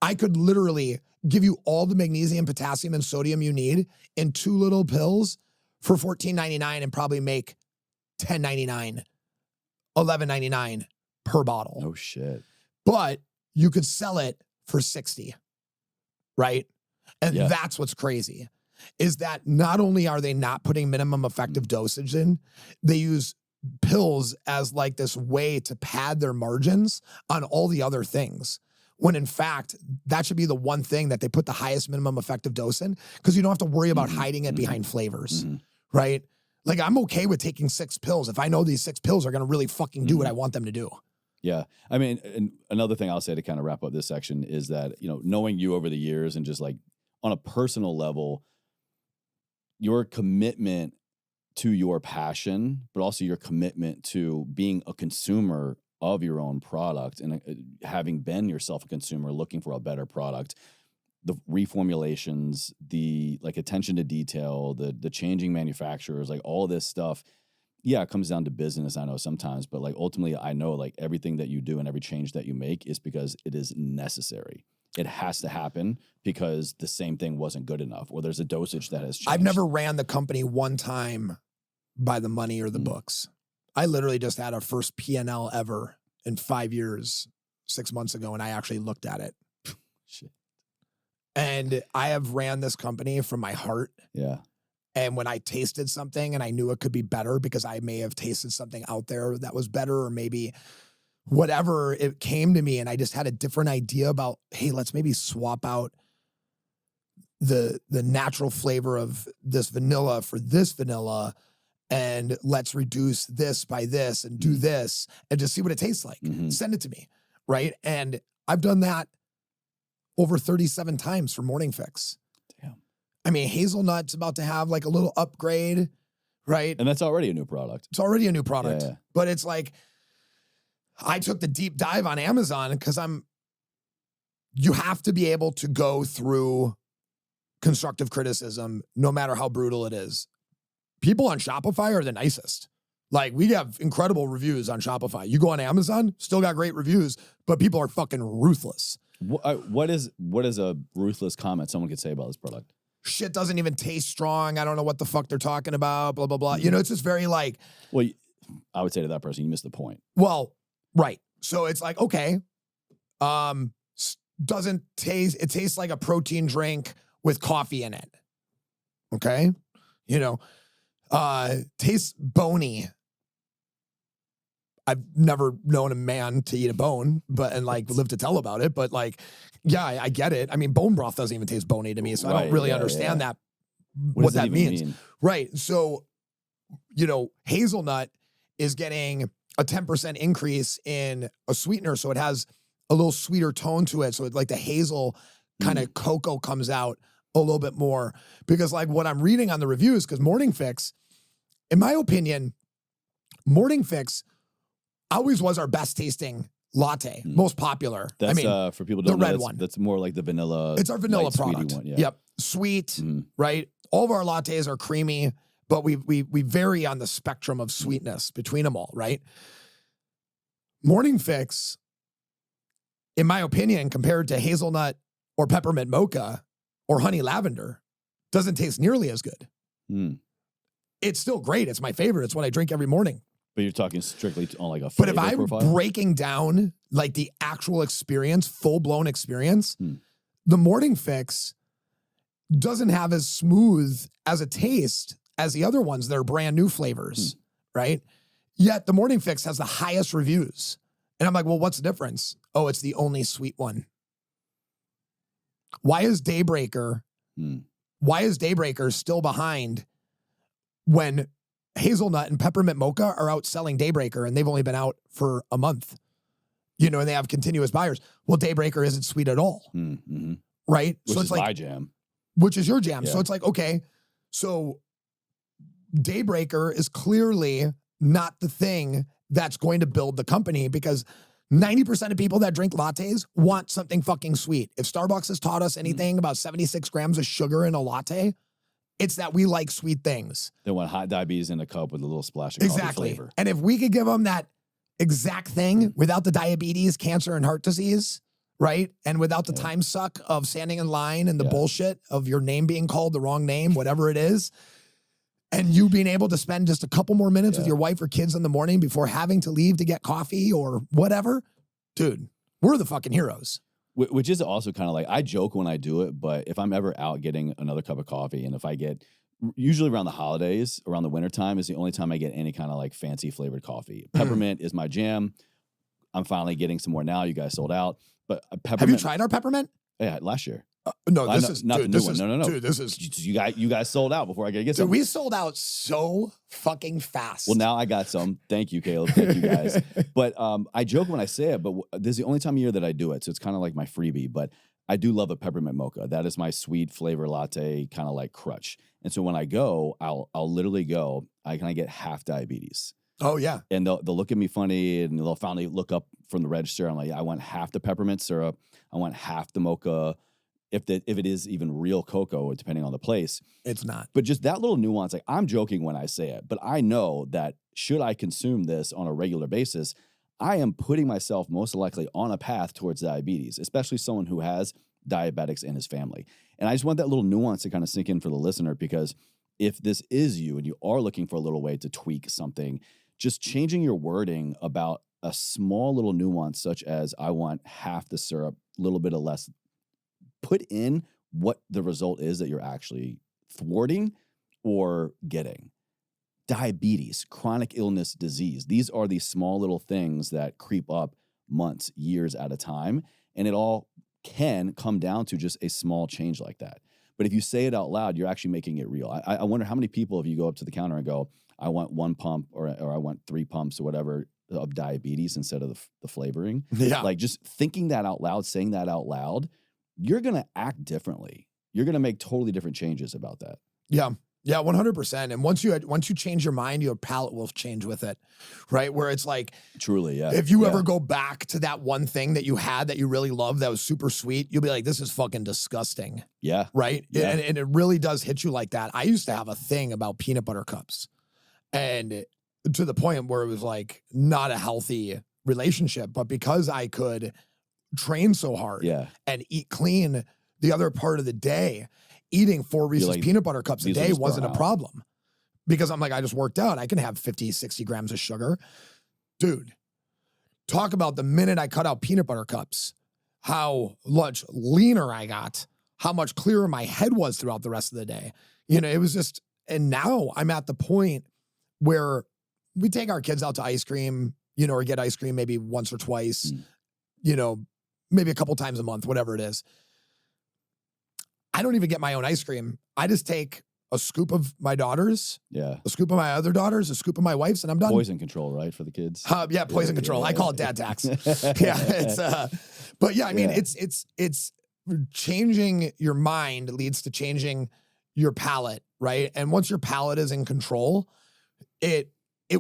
I could literally give you all the magnesium, potassium, and sodium you need in 2 little pills for $14.99 and probably make $10.99, $11.99 per bottle. Oh shit. But you could sell it for $60, right? And that's what's crazy. Is that not only are they not putting minimum effective dosage in, they use pills as like this way to pad their margins on all the other things. When in fact, that should be the one thing that they put the highest minimum effective dose in, because you don't have to worry about hiding it behind flavors, right? Like I'm okay with taking 6 pills if I know these 6 pills are going to really fucking do what I want them to do. Yeah. I mean, and another thing I'll say to kind of wrap up this section is that, you know, knowing you over the years and just like on a personal level, your commitment to your passion, but also your commitment to being a consumer of your own product and having been yourself a consumer looking for a better product, the reformulations, the like attention to detail, the changing manufacturers, like all this stuff. Yeah, it comes down to business, I know sometimes, but like ultimately I know like everything that you do and every change that you make is because it is necessary. It has to happen because the same thing wasn't good enough, or there's a dosage that has changed. I've never ran the company one time by the money or the books. I literally just had our first P&L ever in 5 years, 6 months ago, and I actually looked at it. Shit. And I have ran this company from my heart. Yeah. And when I tasted something and I knew it could be better because I may have tasted something out there that was better, or maybe whatever, it came to me and I just had a different idea about, hey, let's maybe swap out the natural flavor of this vanilla for this vanilla, and let's reduce this by this and do this and just see what it tastes like. Send it to me, right? And I've done that over 37 times for Morning Fix. Damn. I mean, hazelnut's about to have like a little upgrade, right? And that's already a new product. It's already a new product. Yeah. But it's like, I took the deep dive on Amazon because you have to be able to go through constructive criticism no matter how brutal it is. People on Shopify are the nicest. Like, we have incredible reviews on Shopify. You go on Amazon, still got great reviews, but people are fucking ruthless. What is a ruthless comment someone could say about this product? Shit doesn't even taste strong. I don't know what the fuck they're talking about, blah, blah, blah. You know, it's just very like... Well, I would say to that person, you missed the point. Well, right. So it's like, okay, doesn't taste... It tastes like a protein drink with coffee in it. Okay? You know, tastes bony. I've never known a man to eat a bone, and like live to tell about it. But like, yeah, I get it. I mean, bone broth doesn't even taste bony to me, so I don't really understand that, what that means. Right. So, you know, hazelnut is getting a 10% increase in a sweetener, so it has a little sweeter tone to it. So it, like the hazel kind of cocoa comes out a little bit more because like what I'm reading on the reviews, because Morning Fix, in my opinion, Morning Fix always was our best tasting latte, most popular. That's for people who don't know, red one. That's more like the vanilla. It's our vanilla light, sweetie product. one, yeah. Yep. Sweet, right? All of our lattes are creamy, but we vary on the spectrum of sweetness between them all, right? Morning Fix, in my opinion, compared to hazelnut or peppermint mocha or honey lavender, doesn't taste nearly as good. It's still great. It's my favorite. It's what I drink every morning. But you're talking strictly on like a But flavor if I'm profile? breaking down like the actual experience, full-blown experience, the Morning Fix doesn't have as smooth as a taste as the other ones that are brand new flavors, right? Yet the Morning Fix has the highest reviews. And I'm like, well, what's the difference? Oh, it's the only sweet one. Why is Daybreaker still behind when hazelnut and peppermint mocha are outselling Daybreaker and they've only been out for a month, you know, and they have continuous buyers? Well, Daybreaker isn't sweet at all, right? Which so is it's like my jam. Which is your jam. Yeah. So it's like, okay, so Daybreaker is clearly not the thing that's going to build the company because 90% of people that drink lattes want something fucking sweet. If Starbucks has taught us anything about 76 grams of sugar in a latte, it's that we like sweet things. They want hot diabetes in a cup with a little splash of coffee flavor. And if we could give them that exact thing without the diabetes, cancer, and heart disease, right? And without the time suck of standing in line and the bullshit of your name being called the wrong name, whatever it is, and you being able to spend just a couple more minutes with your wife or kids in the morning before having to leave to get coffee or whatever, dude, we're the fucking heroes. Which is also kind of like, I joke when I do it, but if I'm ever out getting another cup of coffee, and if I get, usually around the holidays, around the wintertime is the only time I get any kind of like fancy flavored coffee. Peppermint is my jam. I'm finally getting some more now. You guys sold out. But peppermint. Have you tried our peppermint? Yeah, last year. No, this is not dude, the new this one. is, No. Dude, this is you guys sold out before I could get some. Dude, we sold out so fucking fast. Well, now I got some. Thank you, Caleb. Thank you guys. But I joke when I say it, but this is the only time of year that I do it, so it's kind of like my freebie. But I do love a peppermint mocha. That is my sweet flavor latte, kind of like crutch. And so when I go, I'll literally go. Can I get half diabetes? Oh yeah. And they'll look at me funny, and they'll finally look up from the register. I'm like, I want half the peppermint syrup. I want half the mocha. If it is even real cocoa, depending on the place. It's not. But just that little nuance, like I'm joking when I say it, but I know that should I consume this on a regular basis, I am putting myself most likely on a path towards diabetes, especially someone who has diabetics in his family. And I just want that little nuance to kind of sink in for the listener, because if this is you and you are looking for a little way to tweak something, just changing your wording about a small little nuance, such as I want half the syrup, a little bit of less, put in what the result is that you're actually thwarting or getting. Diabetes, chronic illness, disease. These are these small little things that creep up months, years at a time. And it all can come down to just a small change like that. But if you say it out loud, you're actually making it real. I wonder how many people, if you go up to the counter and go, I want 1 pump or I want 3 pumps or whatever of diabetes instead of the flavoring. Yeah. Like just thinking that out loud, saying that out loud, you're going to act differently. You're going to make totally different changes about that. Yeah. Yeah, 100%. And once you change your mind, your palate will change with it, right? Where it's like, truly, yeah. If you ever go back to that one thing that you had that you really loved that was super sweet, you'll be like, this is fucking disgusting. Yeah. Right? Yeah. And it really does hit you like that. I used to have a thing about peanut butter cups, and to the point where it was like not a healthy relationship, but because I could train so hard and eat clean the other part of the day, eating 4 Reese's peanut butter cups a day wasn't a problem, because I'm like, I just worked out. I can have 50, 60 grams of sugar. Dude, talk about the minute I cut out peanut butter cups, how much leaner I got, how much clearer my head was throughout the rest of the day. You know, it was just, and now I'm at the point where we take our kids out to ice cream, you know, or get ice cream maybe once or twice, you know, maybe a couple times a month, whatever it is. I don't even get my own ice cream. I just take a scoop of my daughter's, a scoop of my other daughter's, a scoop of my wife's, and I'm done. Poison control, right, for the kids? Poison control. I call it dad tax. It's but yeah, I mean, it's changing your mind leads to changing your palate, right? And once your palate is in control, it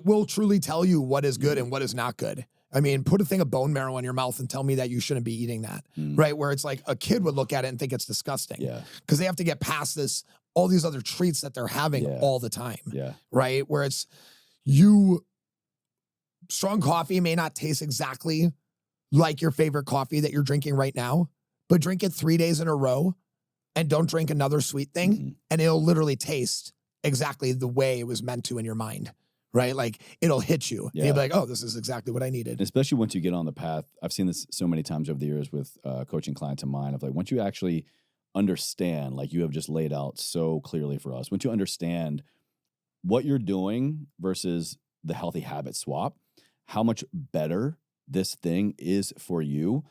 will truly tell you what is good and what is not good. I mean, put a thing of bone marrow in your mouth and tell me that you shouldn't be eating that, right? Where it's like a kid would look at it and think it's disgusting because they have to get past this, all these other treats that they're having all the time, right? Where it's strong coffee may not taste exactly like your favorite coffee that you're drinking right now, but drink it 3 days in a row and don't drink another sweet thing. And it'll literally taste exactly the way it was meant to in your mind. Right? Like it'll hit you. And you'll be like, oh, this is exactly what I needed. Especially once you get on the path. I've seen this so many times over the years with coaching clients of mine of like, once you actually understand, like you have just laid out so clearly for us, once you understand what you're doing versus the healthy habit swap, how much better this thing is for you,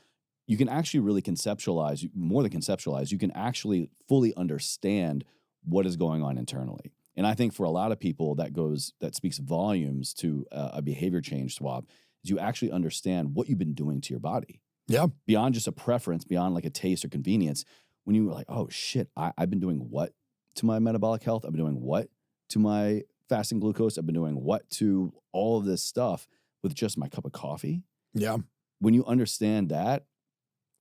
you can actually really conceptualize, more than conceptualize, you can actually fully understand what is going on internally. And I think for a lot of people that speaks volumes to a behavior change swap is you actually understand what you've been doing to your body. Yeah. Beyond just a preference, beyond like a taste or convenience. When you were like, oh shit, I've been doing what to my metabolic health? I've been doing what to my fasting glucose? I've been doing what to all of this stuff with just my cup of coffee? Yeah. When you understand that,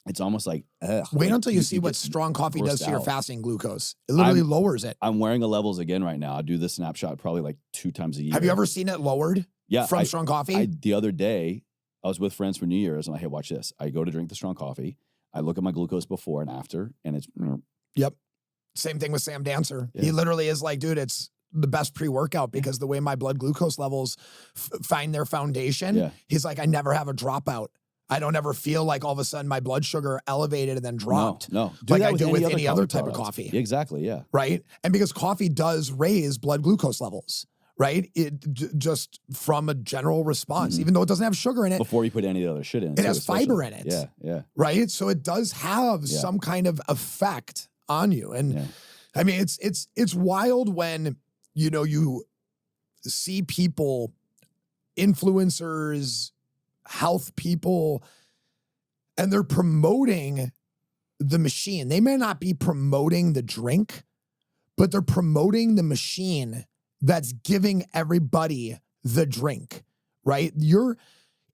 it's almost like, wait until you see what strong coffee does to your fasting glucose. It literally lowers it. I'm wearing a levels again right now. I do this snapshot probably like 2 times a year. Have you ever seen it lowered? From strong coffee? The other day, I was with friends for New Year's and I'm like, hey, watch this. I go to drink the strong coffee. I look at my glucose before and after, and it's. Yep. Same thing with Sam Dancer. Yeah. He literally is like, dude, it's the best pre-workout because the way my blood glucose levels find their foundation, he's like, I never have a dropout. I don't ever feel like all of a sudden my blood sugar elevated and then dropped. No. Like I do with any other type of coffee. Exactly, yeah. Right? And because coffee does raise blood glucose levels, right? It just from a general response, even though it doesn't have sugar in it. Before you put any other shit in. It has fiber in it. Yeah. Right? So it does have some kind of effect on you. And I mean, it's wild when, you see people, influencers, health people, and they're promoting the machine. They may not be promoting the drink, but they're promoting the machine that's giving everybody the drink, right?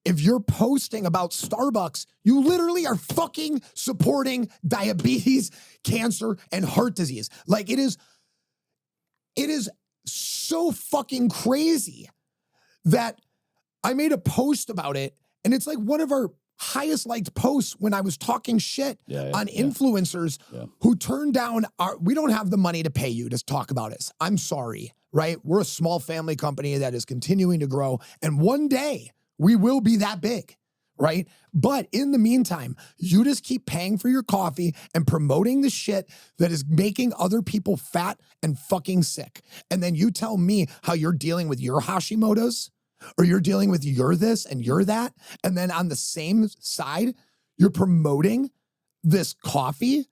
If you're posting about Starbucks, you literally are fucking supporting diabetes, cancer, and heart disease. Like it is so fucking crazy that I made a post about it, and it's like one of our highest liked posts when I was talking shit on influencers who turned down we don't have the money to pay you to talk about us. I'm sorry, right? We're a small family company that is continuing to grow, and one day we will be that big, right? But in the meantime, you just keep paying for your coffee and promoting the shit that is making other people fat and fucking sick. And then you tell me how you're dealing with your Hashimoto's, or you're dealing with you're this and you're that. And then on the same side, you're promoting this coffee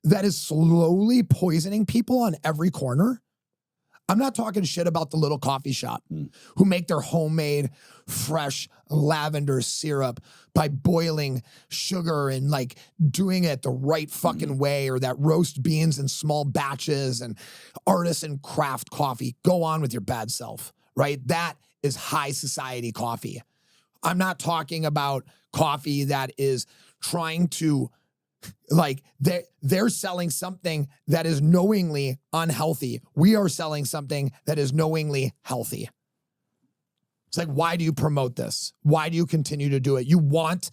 that is slowly poisoning people on every corner. I'm not talking shit about the little coffee shop who make their homemade fresh lavender syrup by boiling sugar and like doing it the right fucking way, or that roast beans in small batches and artisan craft coffee. Go on with your bad self, right? That is high society coffee. I'm not talking about coffee that is trying to, like, they're selling something that is knowingly unhealthy. We are selling something that is knowingly healthy. It's like, why do you promote this? Why do you continue to do it? You want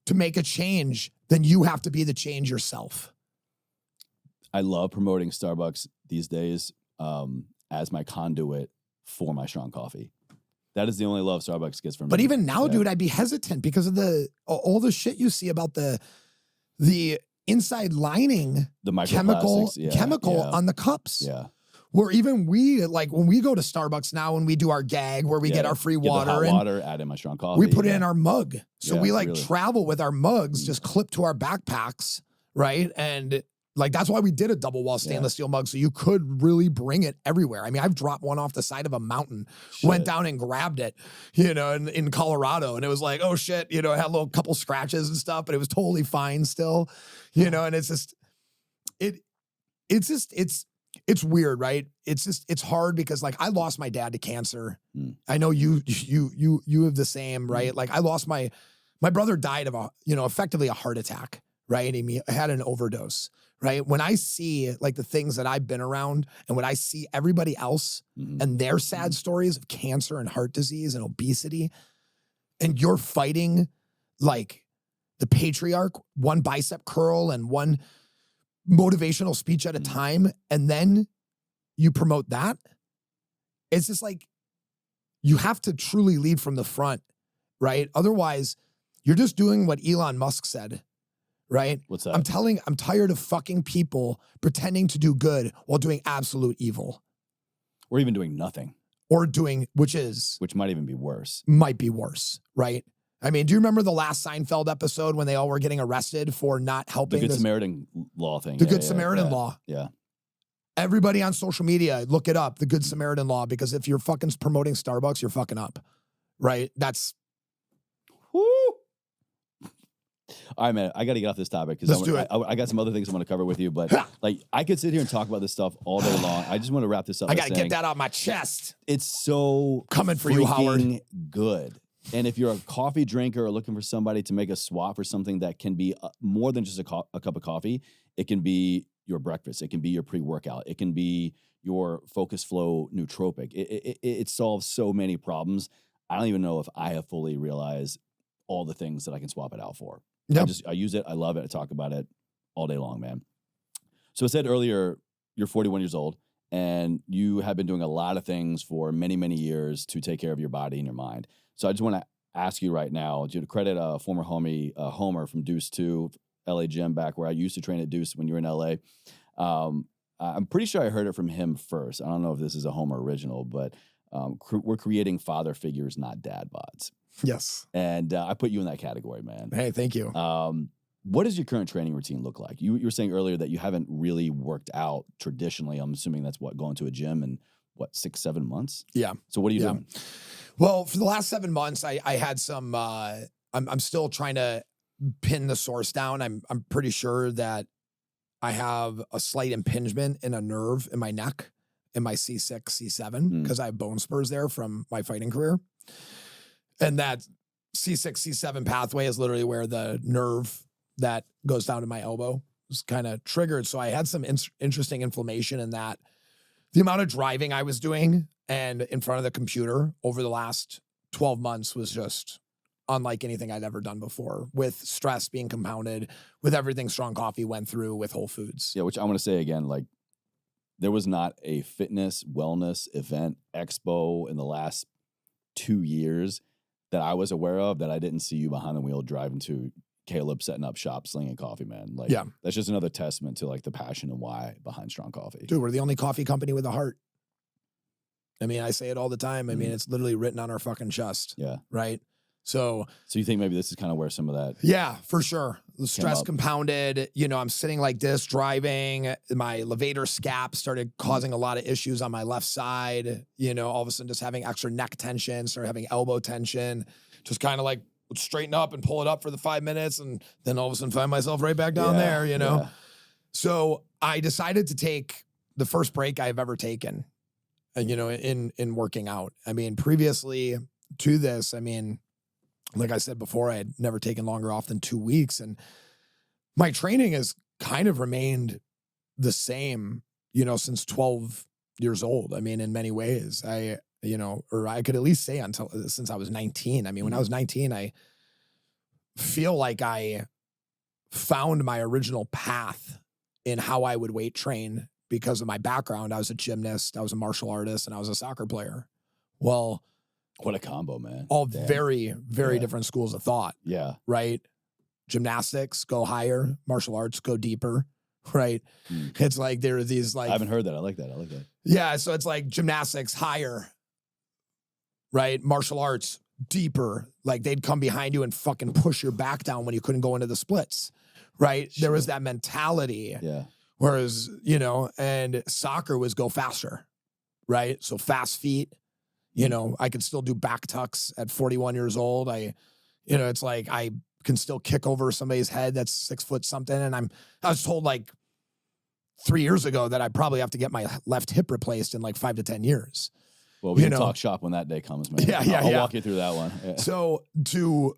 to make a change, then you have to be the change yourself. I love promoting Starbucks these days as my conduit for my strong coffee. That is the only love Starbucks gets from me. But even now, dude, I'd be hesitant because of all the shit you see about the inside lining, the chemical on the cups. Yeah. Where even when we go to Starbucks now and we do our gag where we get our free water, the hot water, add in my strong coffee. We put it in our mug. So we travel with our mugs just clipped to our backpacks, right? And Like, that's why we did a double wall stainless steel mug, so you could really bring it everywhere. I mean, I've dropped one off the side of a mountain, went down and grabbed it, you know, in Colorado, and it was like, oh shit, you know, it had a little couple scratches and stuff, but it was totally fine still, you know, and it's just, it's weird, right? It's hard because, like, I lost my dad to cancer. I know you have the same, right? Like, I lost my brother died of effectively a heart attack, right? And he had an overdose, right? When I see, like, the things that I've been around and when I see everybody else and their sad stories of cancer and heart disease and obesity, and you're fighting, like, the patriarch, one bicep curl and one motivational speech at a time, and then you promote that, it's just like, you have to truly lead from the front, right? Otherwise, you're just doing what Elon Musk said, right? What's that? I'm tired of fucking people pretending to do good while doing absolute evil. Or even doing nothing. Or doing, which might even be worse. Might be worse, right? I mean, do you remember the last Seinfeld episode when they all were getting arrested for not helping? The Good Samaritan law thing. The Good Samaritan law. Yeah. Everybody on social media, look it up, the Good Samaritan law, because if you're fucking promoting Starbucks, you're fucking up, right? That's... Woo! All right, man, I got to get off this topic because I got some other things I want to cover with you, but like, I could sit here and talk about this stuff all day long. I just want to wrap this up. I got to get that out my chest. It's so coming for you, Howard. Good. And if you're a coffee drinker or looking for somebody to make a swap for something that can be more than just a cup of coffee, it can be your breakfast. It can be your pre-workout. It can be your Focus Flow nootropic. It solves so many problems. I don't even know if I have fully realized all the things that I can swap it out for. Yep. I use it. I love it. I talk about it all day long, man. So I said earlier, you're 41 years old and you have been doing a lot of things for many, many years to take care of your body and your mind. So I just want to ask you right now, to credit a former homie, Homer from Deuce 2, LA Gym, back where I used to train at Deuce when you were in LA. I'm pretty sure I heard it from him first. I don't know if this is a Homer original, but we're creating father figures, not dad bods. Yes. And I put you in that category, man. Hey, thank you. What does your current training routine look like? You were saying earlier that you haven't really worked out traditionally. I'm assuming that's going to a gym in 6-7 months? Yeah. So what are you doing? Well, for the last 7 months, I had some, I'm still trying to pin the source down. I'm pretty sure that I have a slight impingement in a nerve in my neck, in my C6, C7, because I have bone spurs there from my fighting career. And that C6, C7 pathway is literally where the nerve that goes down to my elbow is kind of triggered. So I had some interesting inflammation in that. The amount of driving I was doing and in front of the computer over the last 12 months was just unlike anything I'd ever done before, with stress being compounded, with everything Strong Coffee went through with Whole Foods. Yeah, which I want to say again, like, there was not a fitness, wellness event, expo in the last 2 years that I was aware of that I didn't see you behind the wheel driving to. Caleb setting up shop, slinging coffee, man. Like, yeah, that's just another testament to like the passion and why behind Strong Coffee. Dude, we're the only coffee company with a heart. I mean, I say it all the time. I mean, it's literally written on our fucking chest. Yeah. Right. So you think maybe this is kind of where some of that? Yeah, for sure. The stress compounded, I'm sitting like this driving, my levator scap started causing a lot of issues on my left side, all of a sudden just having extra neck tension, started having elbow tension, just kind of like would straighten up and pull it up for the 5 minutes and then all of a sudden find myself right back down there, Yeah. So I decided to take the first break I've ever taken, in working out. I mean, previously to this, I mean, like I said before, I had never taken longer off than 2 weeks. And my training has kind of remained the same, since 12 years old. I mean, in many ways, or I could at least say since I was 19. I mean, when I was 19, I feel like I found my original path in how I would weight train because of my background. I was a gymnast, I was a martial artist, and I was a soccer player. Well, what a combo, man. All very, very different schools of thought. Yeah. Right? Gymnastics, go higher. Martial arts, go deeper. Right? It's like there are these like... I haven't heard that. I like that. Yeah, so it's like gymnastics, higher. Right? Martial arts, deeper. Like they'd come behind you and fucking push your back down when you couldn't go into the splits. Right? There was that mentality. Yeah. Whereas, you know, and soccer was go faster, right? So fast feet, you know, I could still do back tucks at 41 years old. You know, it's like I can still kick over somebody's head that's 6 foot something. And I was told like 3 years ago that I probably have to get my left hip replaced in like 5 to 10 years. Well, we can talk shop when that day comes, man. I'll walk you through that one. Yeah. So to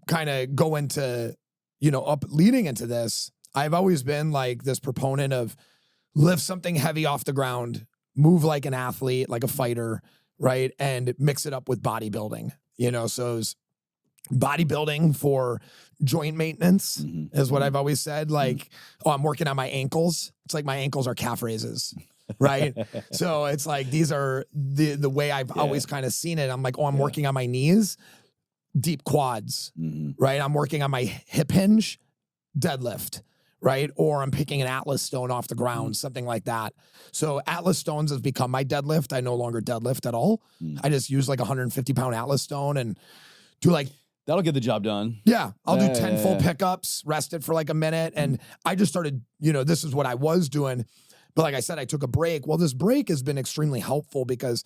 kind of go into, you know, leading into this, I've always been like this proponent of lift something heavy off the ground, move like an athlete, like a fighter, right? And mix it up with bodybuilding, you know? So it's bodybuilding for joint maintenance is what I've always said. Like, oh, I'm working on my ankles. It's like my ankles are calf raises, right? So it's like, these are the way I've always kind of seen it. I'm like, oh, I'm working on my knees, deep quads, right? I'm working on my hip hinge, deadlift, right? Or I'm picking an Atlas stone off the ground, something like that. So Atlas stones has become my deadlift. I no longer deadlift at all. I just use like 150-pound Atlas stone and do like, that'll get the job done. Yeah. I'll do 10 full pickups, rest it for like a minute. And I just started, you know, this is what I was doing. But like I said, I took a break. Well, this break has been extremely helpful because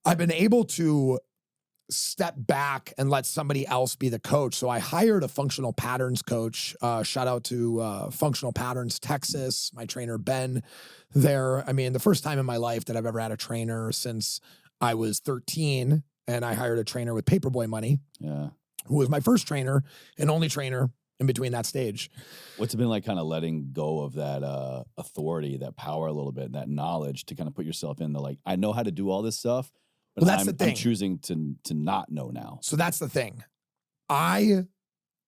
I've been able to step back and let somebody else be the coach. So I hired a functional patterns coach. Shout out to Functional Patterns Texas, my trainer Ben there. I mean, the first time in my life that I've ever had a trainer since I was 13, and I hired a trainer with paperboy money. Yeah. Who was my first trainer and only trainer in between that stage. What's it been like kind of letting go of that authority, that power a little bit, that knowledge to kind of put yourself in the, like, I know how to do all this stuff, but well, that's the thing. I'm choosing to not know now. So that's the thing. I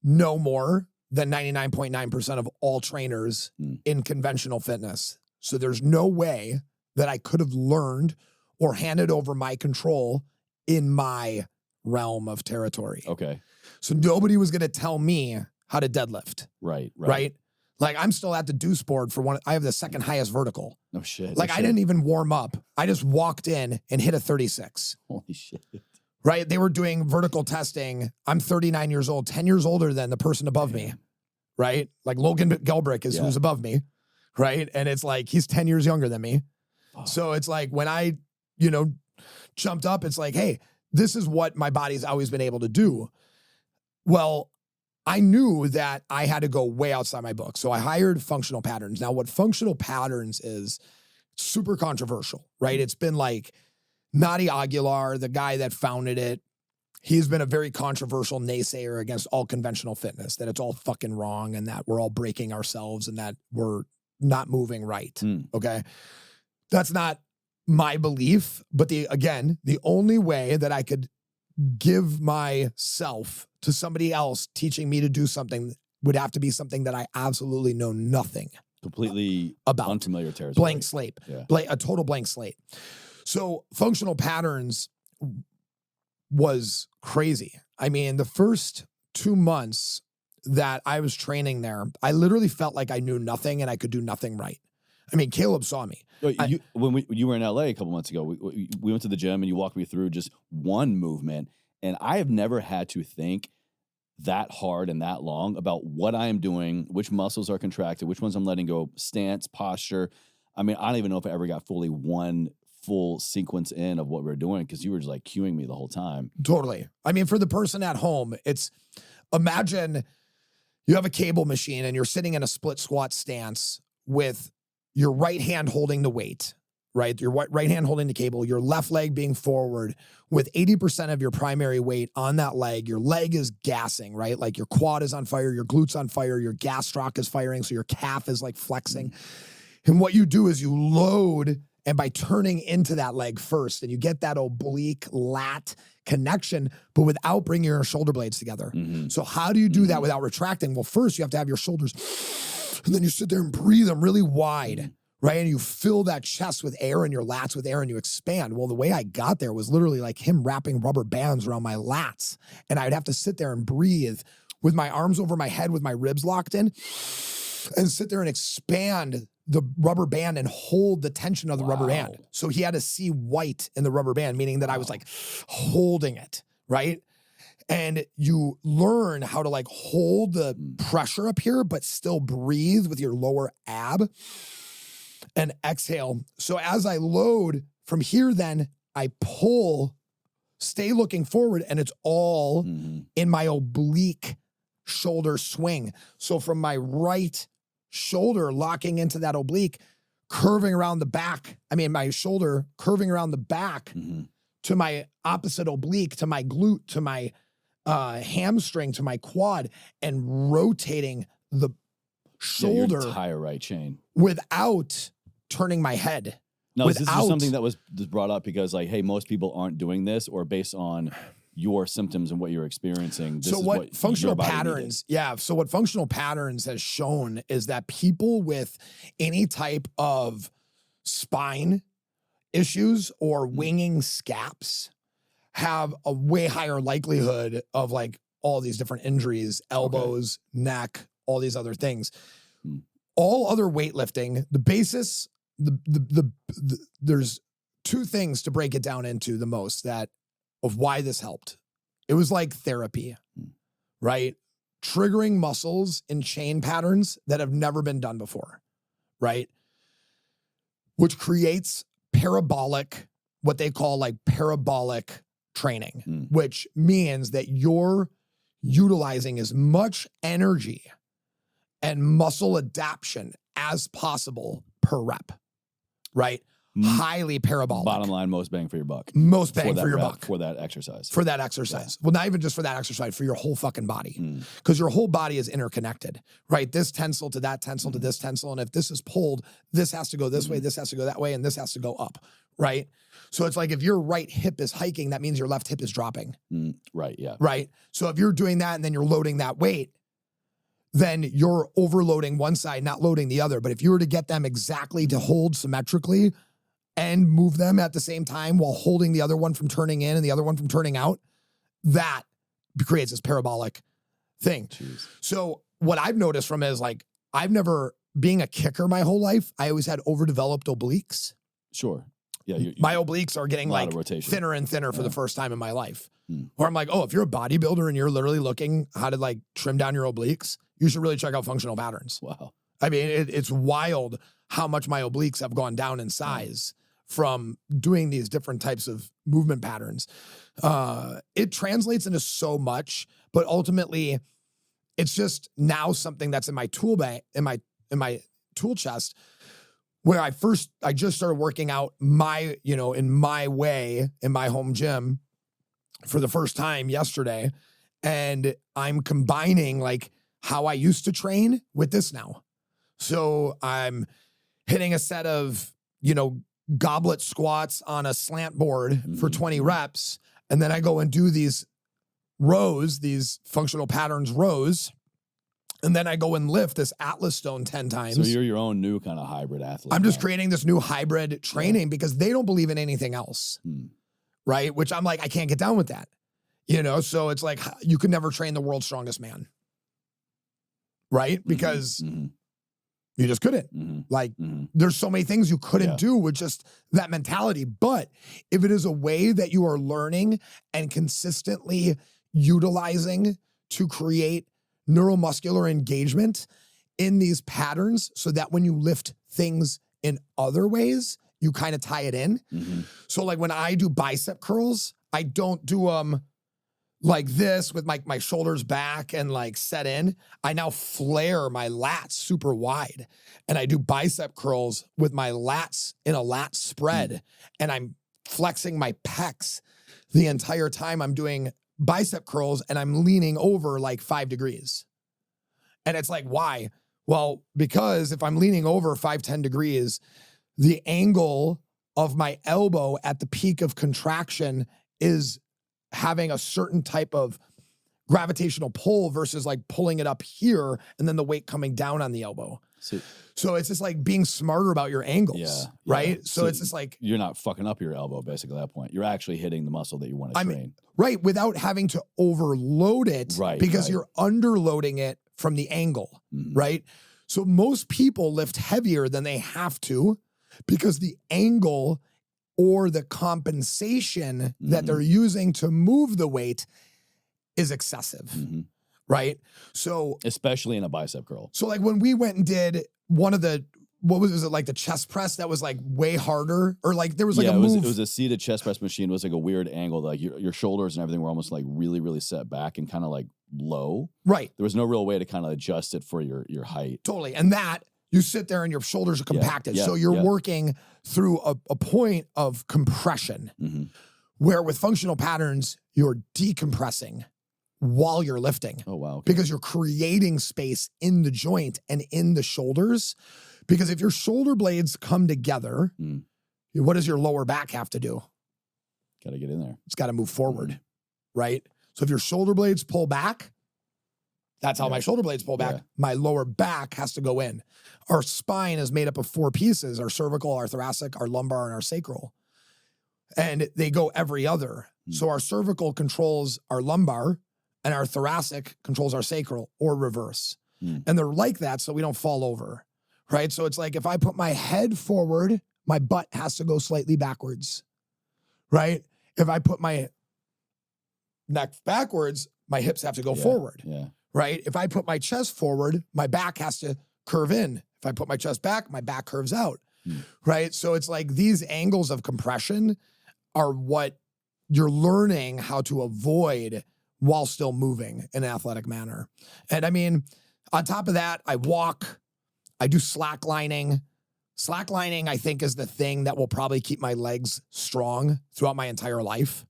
know more than 99.9% of all trainers in conventional fitness. So there's no way that I could have learned or handed over my control in my realm of territory. Okay. So nobody was going to tell me how to deadlift. Right. Like I'm still at the deuce board for one. I have the second highest vertical. No shit. Like I didn't even warm up. I just walked in and hit a 36. Holy shit. Right. They were doing vertical testing. I'm 39 years old, 10 years older than the person above me. Right. Like Logan Gelbrick is who's above me. Right. And it's like, he's 10 years younger than me. Oh. So it's like when I, you know, jumped up, it's like, hey, this is what my body's always been able to do. Well, I knew that I had to go way outside my book. So I hired Functional Patterns. Now, what Functional Patterns is super controversial, right? It's been like Nadi Aguilar, the guy that founded it. He's been a very controversial naysayer against all conventional fitness, that it's all fucking wrong and that we're all breaking ourselves and that we're not moving right. Okay. That's not my belief, but the only way that I could give myself to somebody else teaching me to do something would have to be something that I absolutely know nothing completely about. Unfamiliar territory. Blank slate. Yeah. A total blank slate. So Functional Patterns was crazy. I mean, the first 2 months that I was training there, I literally felt like I knew nothing and I could do nothing right. I mean, Caleb saw me. When you were in LA a couple months ago, we went to the gym and you walked me through just one movement. And I have never had to think that hard and that long about what I am doing, which muscles are contracted, which ones I'm letting go, stance, posture. I mean, I don't even know if I ever got fully one full sequence in of what we were doing because you were just like cueing me the whole time. Totally. I mean, for the person at home, imagine you have a cable machine and you're sitting in a split squat stance with your right hand holding the weight, right? Your right hand holding the cable, your left leg being forward with 80% of your primary weight on that leg. Your leg is gassing, right? Like your quad is on fire, your glutes on fire, your gastroc is firing. So your calf is like flexing. And what you do is you load, and by turning into that leg first, and you get that oblique lat connection, but without bringing your shoulder blades together. So how do you do that without retracting? Well, first you have to have your shoulders, and then you sit there and breathe them really wide, right? And you fill that chest with air and your lats with air and you expand. Well, the way I got there was literally like him wrapping rubber bands around my lats. And I'd have to sit there and breathe with my arms over my head with my ribs locked in and sit there and expand the rubber band and hold the tension of the rubber band. So he had to see white in the rubber band, meaning that I was like holding it, right? And you learn how to like hold the pressure up here, but still breathe with your lower ab and exhale. So as I load from here, then I pull, stay looking forward, and it's all in my oblique shoulder swing. So from my right shoulder locking into that oblique, curving around the back, my shoulder curving around the back to my opposite oblique, to my glute, to my hamstring, to my quad, and rotating the shoulder your entire right chain without turning my head. Now, is this just something that was brought up because, like, hey, most people aren't doing this, or based on your symptoms and what you're experiencing? This so is what functional your body patterns, so what functional patterns has shown is that people with any type of spine issues or winging scaps have a way higher likelihood of like all these different injuries, elbows, neck, all these other things. All other weightlifting, the basis, there's two things to break it down into the most of why this helped. It was like therapy, right? Triggering muscles in chain patterns that have never been done before, right? Which creates parabolic, what they call like parabolic training, which means that you're utilizing as much energy and muscle adaptation as possible per rep, right? Highly parabolic. Bottom line, most bang for your buck. Most bang for your buck. For that exercise. For that exercise. Well, not even just for that exercise, for your whole fucking body. Because your whole body is interconnected, right? This tensile to that tensile to this tensile. And if this is pulled, this has to go this way, this has to go that way, and this has to go up, right? So it's like if your right hip is hiking, that means your left hip is dropping. Right, yeah. Right? So if you're doing that and then you're loading that weight, then you're overloading one side, not loading the other. But if you were to get them exactly to hold symmetrically and move them at the same time while holding the other one from turning in and the other one from turning out, that creates this parabolic thing. Jeez. So what I've noticed from it is like, being a kicker my whole life, I always had overdeveloped obliques. Sure. Yeah. My obliques are getting like thinner and thinner for the first time in my life. Where I'm like, oh, if you're a bodybuilder and you're literally looking how to like trim down your obliques, you should really check out functional patterns. Wow. It's wild how much my obliques have gone down in size from doing these different types of movement patterns. It translates into so much, but ultimately it's just now something that's in my tool bag, in my tool chest, where I just started working out in my way, in my home gym for the first time yesterday. And I'm combining like how I used to train with this now. So I'm hitting a set of, goblet squats on a slant board for 20 reps. And then I go and do these rows, these functional patterns rows. And then I go and lift this Atlas stone 10 times. So you're your own new kind of hybrid athlete. I'm just creating this new hybrid training because they don't believe in anything else. Right? Which I'm like, I can't get down with that. So it's like, you can never train the world's strongest man. Right? Because you just couldn't. There's so many things you couldn't do with just that mentality. But if it is a way that you are learning and consistently utilizing to create neuromuscular engagement in these patterns so that when you lift things in other ways, you kind of tie it in. So like when I do bicep curls, I don't do them like this with my shoulders back and like set in. I now flare my lats super wide and I do bicep curls with my lats in a lat spread and I'm flexing my pecs the entire time I'm doing bicep curls and I'm leaning over like 5 degrees. And it's like, why? Well, because if I'm leaning over 5-10 degrees, the angle of my elbow at the peak of contraction is having a certain type of gravitational pull versus like pulling it up here and then the weight coming down on the elbow. So it's just like being smarter about your angles, right? So it's just like, you're not fucking up your elbow basically at that point. You're actually hitting the muscle that you want to train. Right, without having to overload it because you're underloading it from the angle, right? So most people lift heavier than they have to because the angle or the compensation that they're using to move the weight is excessive, Mm-hmm. right? So Especially in a bicep curl. So like when we went and did one of the, what was it, like the chest press that was like way harder, or like there was like a move. It was a seated chest press machine. It was like a weird angle. Like your shoulders and everything were almost like really, really set back and kind of like low. Right. There was no real way to kind of adjust it for your height. Totally. And that you sit there and your shoulders are compacted. So you're working through a point of compression, where with functional patterns, you're decompressing while you're lifting. Oh, wow. Okay. Because you're creating space in the joint and in the shoulders. Because if your shoulder blades come together, what does your lower back have to do? Got to get in there. It's got to move forward, right? So if your shoulder blades pull back, that's how my shoulder blades pull back. My lower back has to go in. Our spine is made up of 4 pieces: our cervical, our thoracic, our lumbar, and our sacral. And they go every other. So our cervical controls our lumbar and our thoracic controls our sacral, or reverse. And they're like that so we don't fall over, right? So it's like if I put my head forward, my butt has to go slightly backwards, right? If I put my neck backwards, my hips have to go forward, right? If I put my chest forward, my back has to curve in. If I put my chest back, my back curves out, right? So it's like these angles of compression are what you're learning how to avoid while still moving in an athletic manner. And I mean, on top of that, I walk, I do slacklining. Slacklining, I think, is the thing that will probably keep my legs strong throughout my entire life.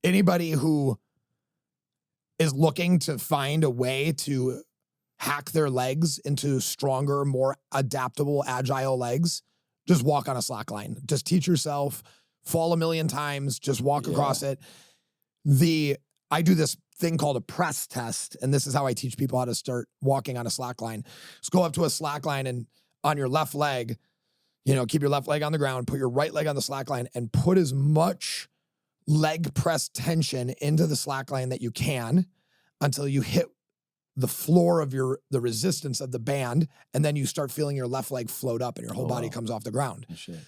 Anybody who is looking to find a way to hack their legs into stronger, more adaptable, agile legs, just walk on a slackline. Just teach yourself, fall a million times, just walk across it. I do this thing called a press test, and this is how I teach people how to start walking on a slackline. Just go up to a slackline and on your left leg, keep your left leg on the ground, put your right leg on the slackline, and put as much leg press tension into the slackline that you can until you hit the floor of the resistance of the band, and then you start feeling your left leg float up and your whole body comes off the ground. Oh, shit.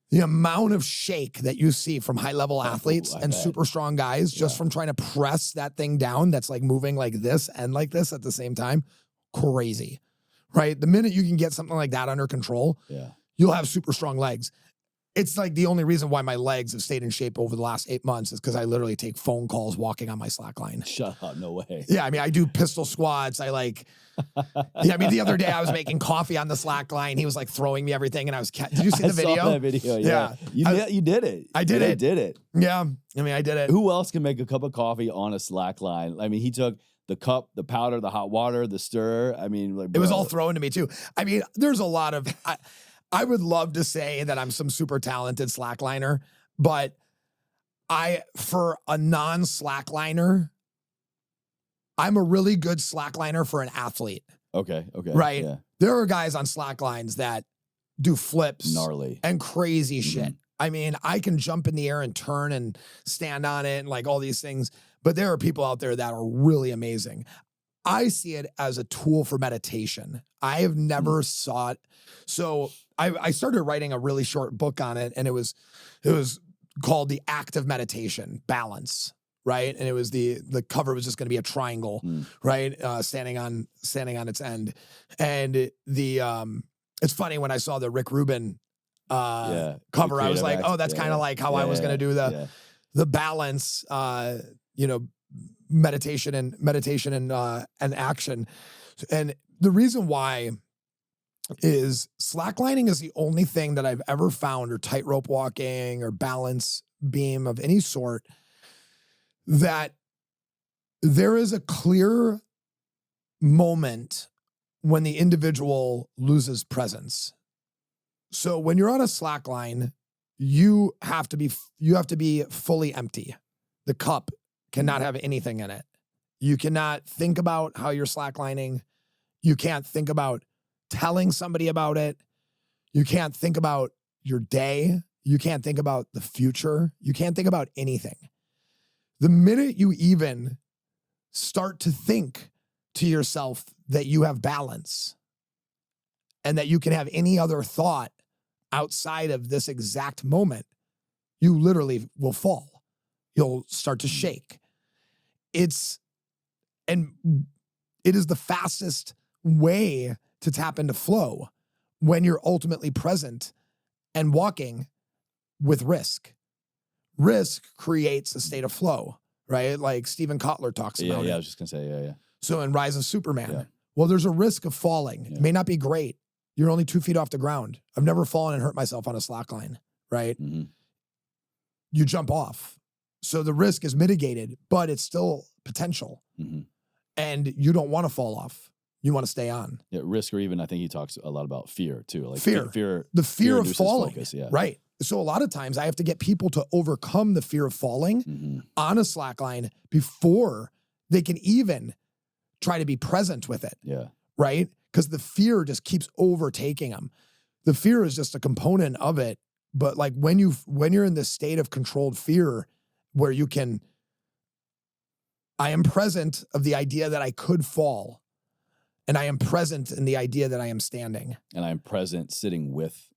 The amount of shake that you see from high-level athletes and super strong guys just from trying to press that thing down that's like moving like this and like this at the same time, crazy, right? The minute you can get something like that under control, you'll have super strong legs. It's like the only reason why my legs have stayed in shape over the last 8 months is because I literally take phone calls walking on my slackline. Shut up, no way. Yeah, I mean, I do pistol squats. The other day I was making coffee on the slackline. He was like throwing me everything, and did you see the video? I saw that video, yeah. You did it. I did it. Did it. Yeah, I mean, I did it. Who else can make a cup of coffee on a slackline? I mean, he took the cup, the powder, the hot water, the stir. I mean, like, it was all thrown to me too. I mean, there's a lot of... I would love to say that I'm some super talented slackliner, but for a non-slackliner, I'm a really good slackliner for an athlete. Okay. Right? Yeah. There are guys on slacklines that do flips. Gnarly. And crazy shit. I mean, I can jump in the air and turn and stand on it and like all these things, but there are people out there that are really amazing. I see it as a tool for meditation. I have never saw it. So I started writing a really short book on it, and it was called The Act of Meditation, Balance, right? And it was the cover was just going to be a triangle, right? Standing on its end. And it's funny, when I saw the Rick Rubin cover, I was like, oh, that's kind of like how I was going to do the balance, meditation and action. And the reason why is slacklining is the only thing that I've ever found, or tightrope walking or balance beam of any sort, that there is a clear moment when the individual loses presence. So when you're on a slackline, you have to be fully empty. The cup cannot have anything in it. You cannot think about how you're slacklining. You can't think about telling somebody about it. You can't think about your day. You can't think about the future. You can't think about anything. The minute you even start to think to yourself that you have balance and that you can have any other thought outside of this exact moment, you literally will fall. You'll start to shake. and it is the fastest way to tap into flow when you're ultimately present and walking with risk. Risk creates a state of flow, right? Like Stephen Kotler talks about it. Yeah, I was just gonna say, yeah. So in Rise of Superman, Yeah. well, there's a risk of falling. Yeah. It may not be great. You're only 2 feet off the ground. I've never fallen and hurt myself on a slackline, right? Mm-hmm. You jump off. So the risk is mitigated, but it's still potential. Mm-hmm. And you don't want to fall off. You want to stay on. Yeah, risk, or even I think he talks a lot about fear too. Like fear. The fear of reduces falling. Focus, yeah. Right. So a lot of times I have to get people to overcome the fear of falling on a slackline before they can even try to be present with it. Yeah. Right? Because the fear just keeps overtaking them. The fear is just a component of it. But like when you're in this state of controlled fear where I am present of the idea that I could fall, and I am present in the idea that I am standing. And I'm present standing with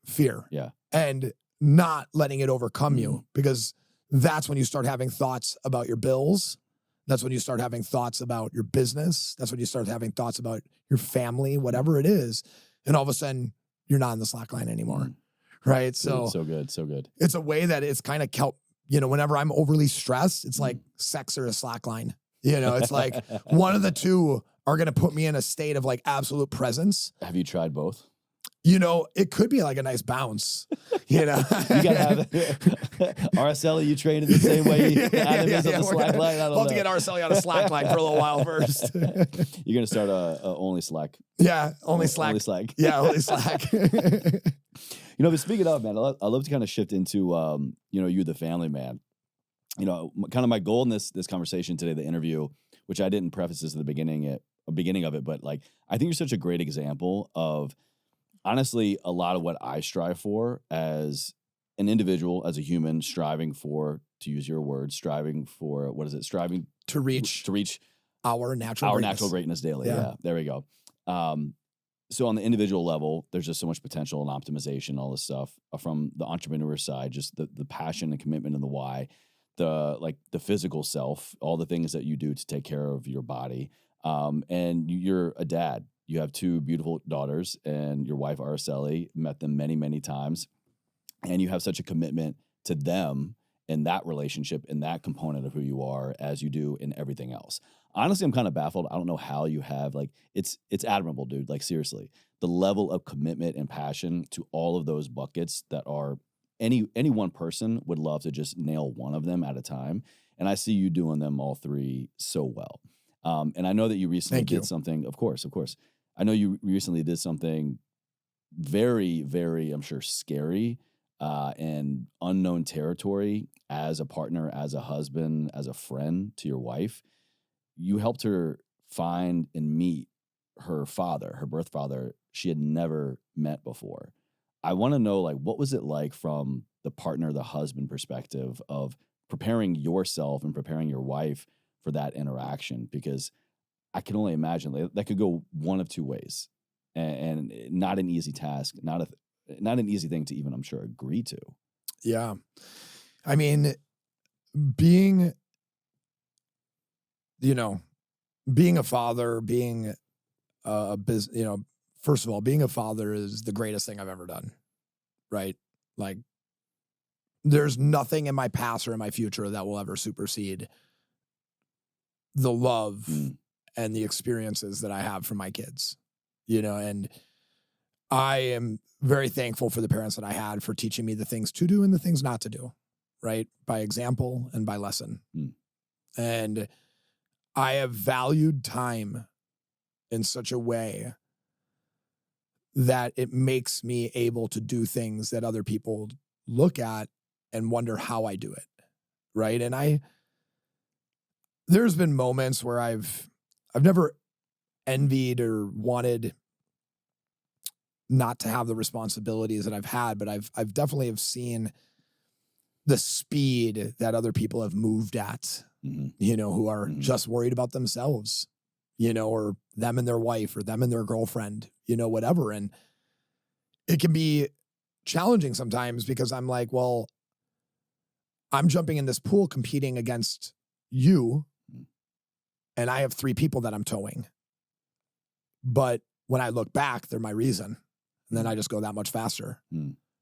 fear. Yeah. And not letting it overcome you, because that's when you start having thoughts about your bills. That's when you start having thoughts about your business. That's when you start having thoughts about your family, whatever it is. And all of a sudden you're not in the slack line anymore. Right. So good. It's a way that it's kind of whenever I'm overly stressed, it's like sex or a slack line. It's like one of the two are going to put me in a state of like absolute presence. Have you tried both? It could be like a nice bounce, You got to have Araceli, you train in the same way Adam is on the slack line. I'll have to get Araceli on a slack line for a little while first. You're going to start a only slack. Yeah, only slack. Only slack. Yeah, only slack. But speaking of, man, I love to kind of shift into, you the family man. Kind of my goal in this conversation today, the interview, which I didn't preface this at the beginning of it, but like, I think you're such a great example of, honestly, a lot of what I strive for as an individual, as a human, striving for, to use your words, striving to reach our natural greatness daily. Yeah, there we go. So on the individual level, there's just so much potential and optimization, all this stuff. From the entrepreneur side, just the passion and commitment and the why, the physical self, all the things that you do to take care of your body. And you're a dad. You have 2 beautiful daughters, and your wife, Araceli, met them many, many times. And you have such a commitment to them in that relationship, in that component of who you are, as you do in everything else. Honestly, I'm kind of baffled. I don't know how you have, it's admirable, dude. Like, seriously, the level of commitment and passion to all of those buckets that are any one person would love to just nail one of them at a time. And I see you doing them all 3 so well. And I know that you recently did something, of course. I know you recently did something very, very, I'm sure, scary and unknown territory as a partner, as a husband, as a friend to your wife. You helped her find and meet her father, her birth father, she had never met before. I want to know, what was it like from the partner, the husband perspective of preparing yourself and preparing your wife for that interaction? Because I can only imagine that could go one of 2 ways, and not an easy task, not an easy thing to even, I'm sure, agree to. Yeah. I mean, being a father, being a business, first of all, being a father is the greatest thing I've ever done. Right? Like, there's nothing in my past or in my future that will ever supersede the love and the experiences that I have from my kids, and I am very thankful for the parents that I had for teaching me the things to do and the things not to do, right? By example and by lesson. And I have valued time in such a way that it makes me able to do things that other people look at and wonder how I do it, right? And there's been moments where I've never envied or wanted not to have the responsibilities that I've had, but I've definitely have seen the speed that other people have moved at, who are just worried about themselves, or them and their wife or them and their girlfriend, whatever. And it can be challenging sometimes because I'm like, well, I'm jumping in this pool competing against you, and I have 3 people that I'm towing. But when I look back, they're my reason. And then I just go that much faster.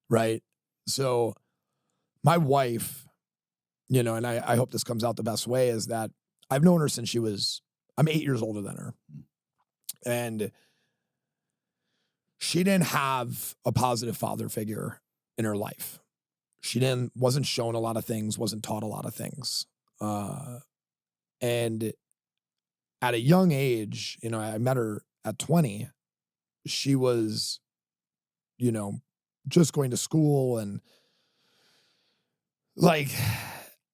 Right? So my wife, you know, and I hope this comes out the best way, is that I've known her since I'm 8 years older than her. And she didn't have a positive father figure in her life. She wasn't shown a lot of things, wasn't taught a lot of things. And at a young age, you know, I met her at 20. She was, you know, just going to school, and like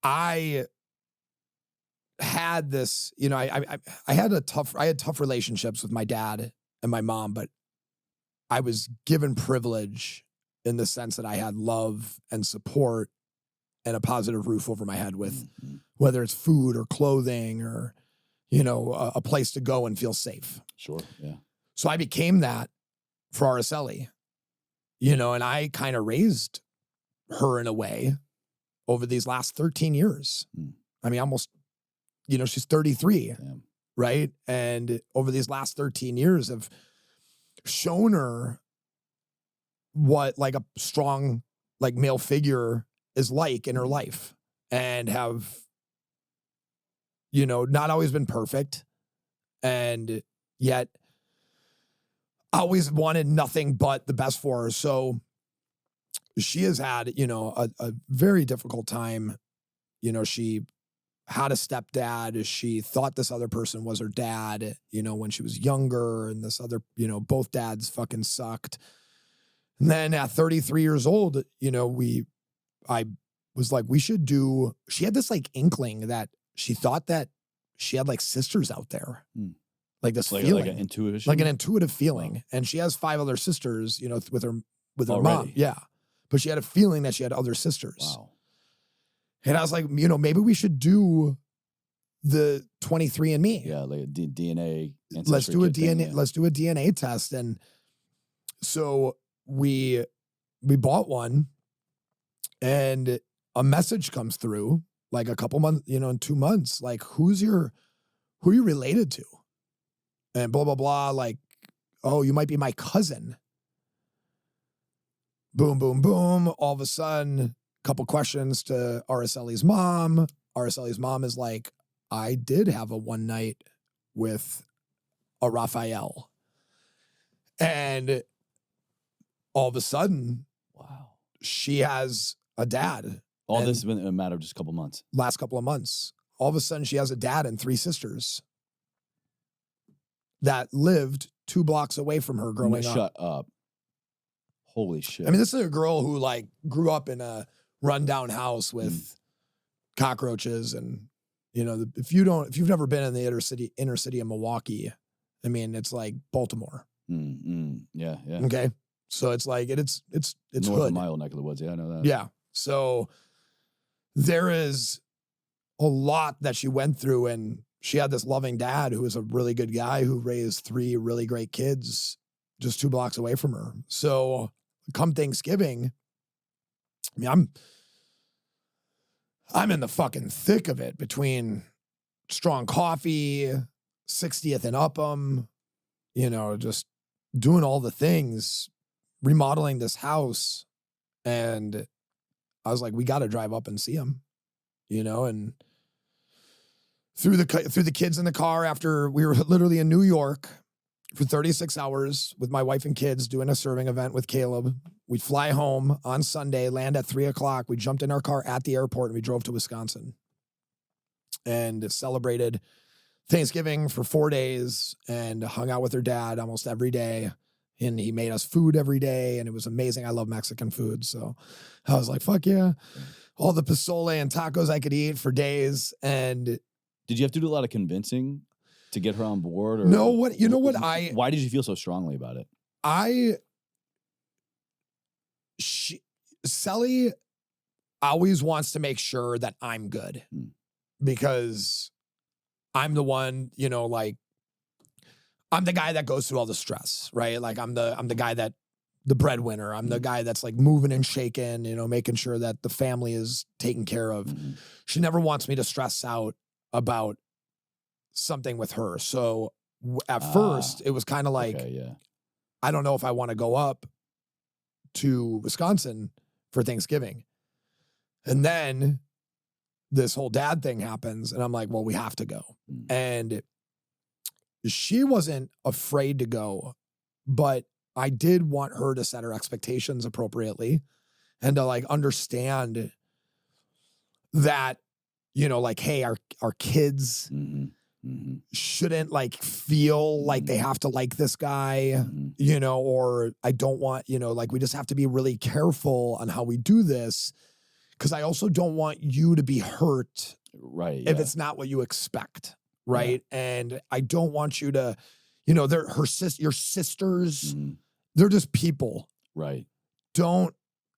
I had this, you know, I had tough relationships with my dad and my mom, but I was given privilege in the sense that I had love and support and a positive roof over my head with whether it's food or clothing or, you know, a place to go and feel safe. Sure. Yeah. So I became that for Araceli, you know, and I kind of raised her in a way over these last 13 years. I mean, almost, you know, she's 33, right? And over these last 13 years have shown her what like a strong, like male figure is like in her life, and have, you know, not always been perfect, and yet always wanted nothing but the best for her. So she has had, you know, a very difficult time. You know, she had a stepdad. She thought this other person was her dad, you know, when she was younger, and this other, you know, both dads fucking sucked. And then at 33 years old, you know, I was like, she had this like inkling that she thought that she had like sisters out there. Like this feeling. Like an intuition? Like an intuitive feeling. Wow. And she has 5 other sisters, you know, with her mom. Yeah. But she had a feeling that she had other sisters. Wow. And I was like, you know, maybe we should do the 23andMe. Yeah, like a DNA. Let's do a DNA test. And so we bought one, and a message comes through like a couple months, you know, in 2 months, like, who are you related to? And blah, blah, blah. Like, oh, you might be my cousin. Boom, boom, boom. All of a sudden, a couple questions to Araceli's mom. Araceli's mom is like, I did have a one night with a Raphael. And all of a sudden, wow, she has a dad. All this has been in a matter of just a couple months. Last couple of months. All of a sudden, she has a dad and 3 sisters that lived 2 blocks away from her growing up. Shut up. Holy shit. I mean, this is a girl who like grew up in a rundown house with cockroaches, and you know, if you've never been in the inner city of Milwaukee, I mean, it's like Baltimore. Yeah. Okay. So it's like it's North hood. of my old neck of the woods. Yeah, I know that. Yeah. So there is a lot that she went through, and she had this loving dad who was a really good guy who raised 3 really great kids just 2 blocks away from her. So come Thanksgiving, I mean, I'm in the fucking thick of it between strong coffee, 60th and Upham, you know, just doing all the things, remodeling this house. And I was like, we got to drive up and see him, you know, and threw the kids in the car after we were literally in New York for 36 hours with my wife and kids doing a serving event with Caleb. We'd fly home on Sunday, land at 3:00. We jumped in our car at the airport, and we drove to Wisconsin and celebrated Thanksgiving for 4 days and hung out with her dad almost every day. And he made us food every day, and it was amazing. I love Mexican food. So I was like, fuck yeah. All the pozole and tacos I could eat for days. And did you have to do a lot of convincing to get her on board? Or no, why did you feel so strongly about it? Sally always wants to make sure that I'm good because I'm the one, you know, like I'm the guy that goes through all the stress, right? Like I'm the guy that the breadwinner. I'm the guy that's like moving and shaking, you know, making sure that the family is taken care of. Mhm. She never wants me to stress out about something with her. So at first it was kind of like, Okay, yeah. I don't know if I want to go up to Wisconsin for Thanksgiving. And then this whole dad thing happens and I'm like, well, we have to go. Mm. And she wasn't afraid to go, but I did want her to set her expectations appropriately and to like understand that, you know, like, hey, our kids Mhm. Mhm. shouldn't like feel like they have to like this guy, Mhm. you know, or I don't want, you know, like we just have to be really careful on how we do this. Cause I also don't want you to be hurt Right, if yeah. it's not what you expect. Right. And I don't want you to, you know, they're your sisters, Mhm. they're just people. Right, Don't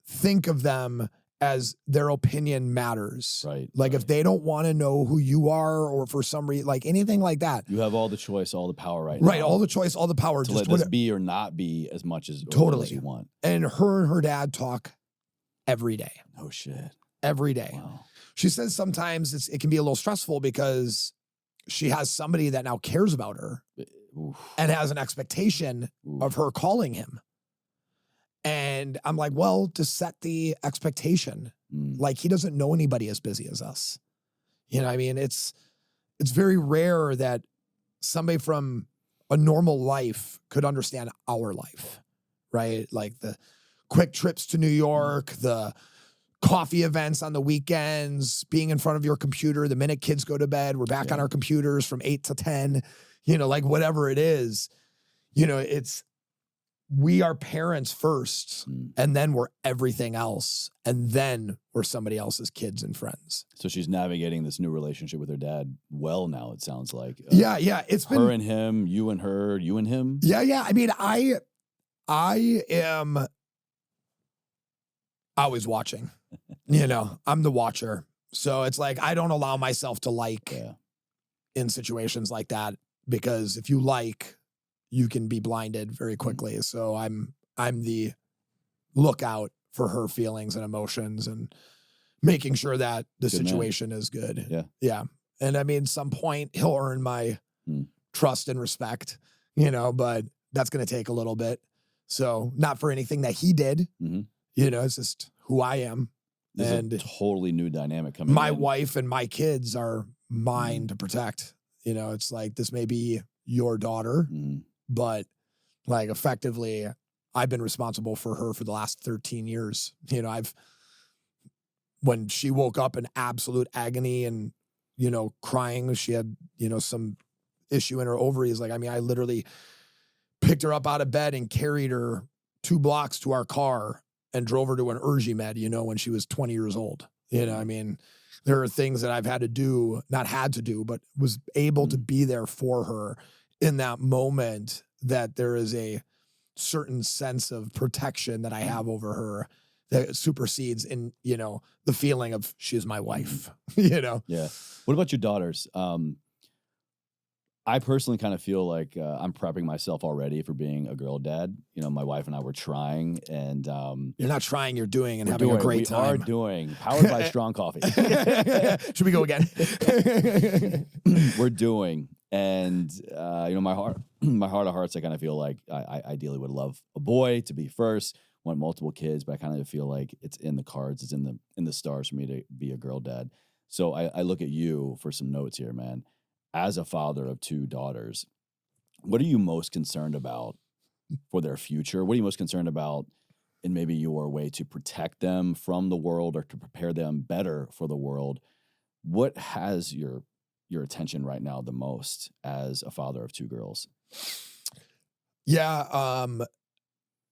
think of them as their opinion matters. right. Like if right. they don't want to know who you are or for some reason, like anything like that. You have all the choice, all the power right Right. now. All the choice, all the power. to Just let this be or not be as much as or little Totally. as you want. And her dad talk every day. Oh shit. Every day. Wow. She says sometimes it can be a little stressful because she has somebody that now cares about her Oof. and has an expectation Oof. of her calling him. And I'm like, well, to set the expectation, Mm. like he doesn't know anybody as busy as us. You know what I mean? It's very rare that somebody from a normal life could understand our life, right? Like the quick trips to New York, the coffee events on the weekends, being in front of your computer. The minute kids go to bed, we're back on our computers from 8 to 10, you know, like whatever it is, you know, we are parents first and then we're everything else. And then we're somebody else's kids and friends. So she's navigating this new relationship with her dad well now, it sounds like. Yeah. It's her and him, you and her, you and him. Yeah. I mean, I am always watching, you know, I'm the watcher. So it's like, I don't allow myself to like in situations like that, because if you like, you can be blinded very quickly. So I'm the lookout for her feelings and emotions and making sure that the situation is good. Yeah. Yeah. And I mean, some point he'll earn my trust and respect, you know, but that's going to take a little bit. So not for anything that he did, you know, it's just who I am. This and is a totally new dynamic coming my in. wife and my kids are mine to protect. You know, it's like, this may be your daughter, but like effectively I've been responsible for her for the last 13 years. You know, when she woke up in absolute agony and, you know, crying, she had, you know, some issue in her ovaries. Like, I mean, I literally picked her up out of bed and carried her 2 blocks to our car and drove her to an Med, you know, when she was 20 years old. You know, I mean, there are things that I've had to do, not had to do, but was able to be there for her in that moment, that there is a certain sense of protection that I have over her that supersedes in, you know, the feeling of she's my wife, you know? Yeah. What about your daughters? I personally kind of feel like I'm prepping myself already for being a girl dad. You know, my wife and I were trying, and you're not trying, you're doing, and having a great time. We are doing, powered by strong coffee. Should we go again? We're doing, and you know, my heart of hearts, I kind of feel like I ideally would love a boy to be first, want multiple kids, but I kind of feel like it's in the cards, it's in the stars for me to be a girl dad. So I look at you for some notes here, man. As a father of 2 daughters, what are you most concerned about for their future? What are you most concerned about in maybe your way to protect them from the world or to prepare them better for the world? What has your attention right now the most as a father of 2 girls? Yeah.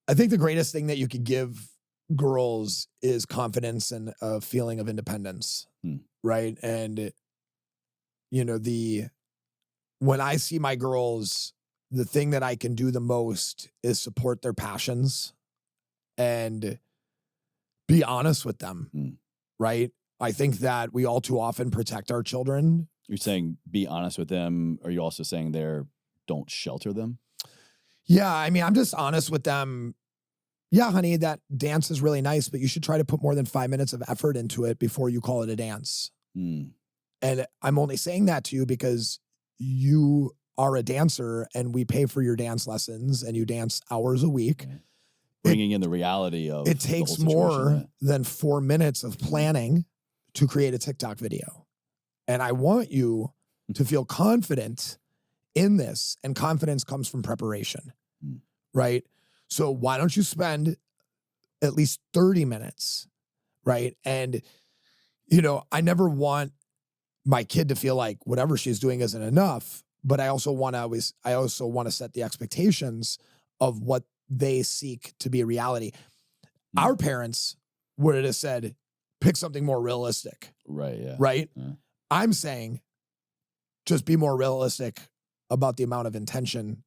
I think the greatest thing that you could give girls is confidence and a feeling of independence. Right. And you know, when I see my girls, the thing that I can do the most is support their passions and be honest with them. Right. I think that we all too often protect our children. You're saying be honest with them. Are you also saying don't shelter them? Yeah. I mean, I'm just honest with them, yeah, honey, that dance is really nice, but you should try to put more than 5 minutes of effort into it before you call it a dance. Mm. And I'm only saying that to you because you are a dancer and we pay for your dance lessons and you dance hours a week. Right. Bringing in the reality of it takes more than 4 minutes of planning to create a TikTok video. And I want you to feel confident in this. And confidence comes from preparation, right? So why don't you spend at least 30 minutes, right? And, you know, I never want my kid to feel like whatever she's doing isn't enough, but I also want to set the expectations of what they seek to be a reality. Our parents would have said, pick something more realistic. Right, yeah. Right? Yeah. I'm saying just be more realistic about the amount of intention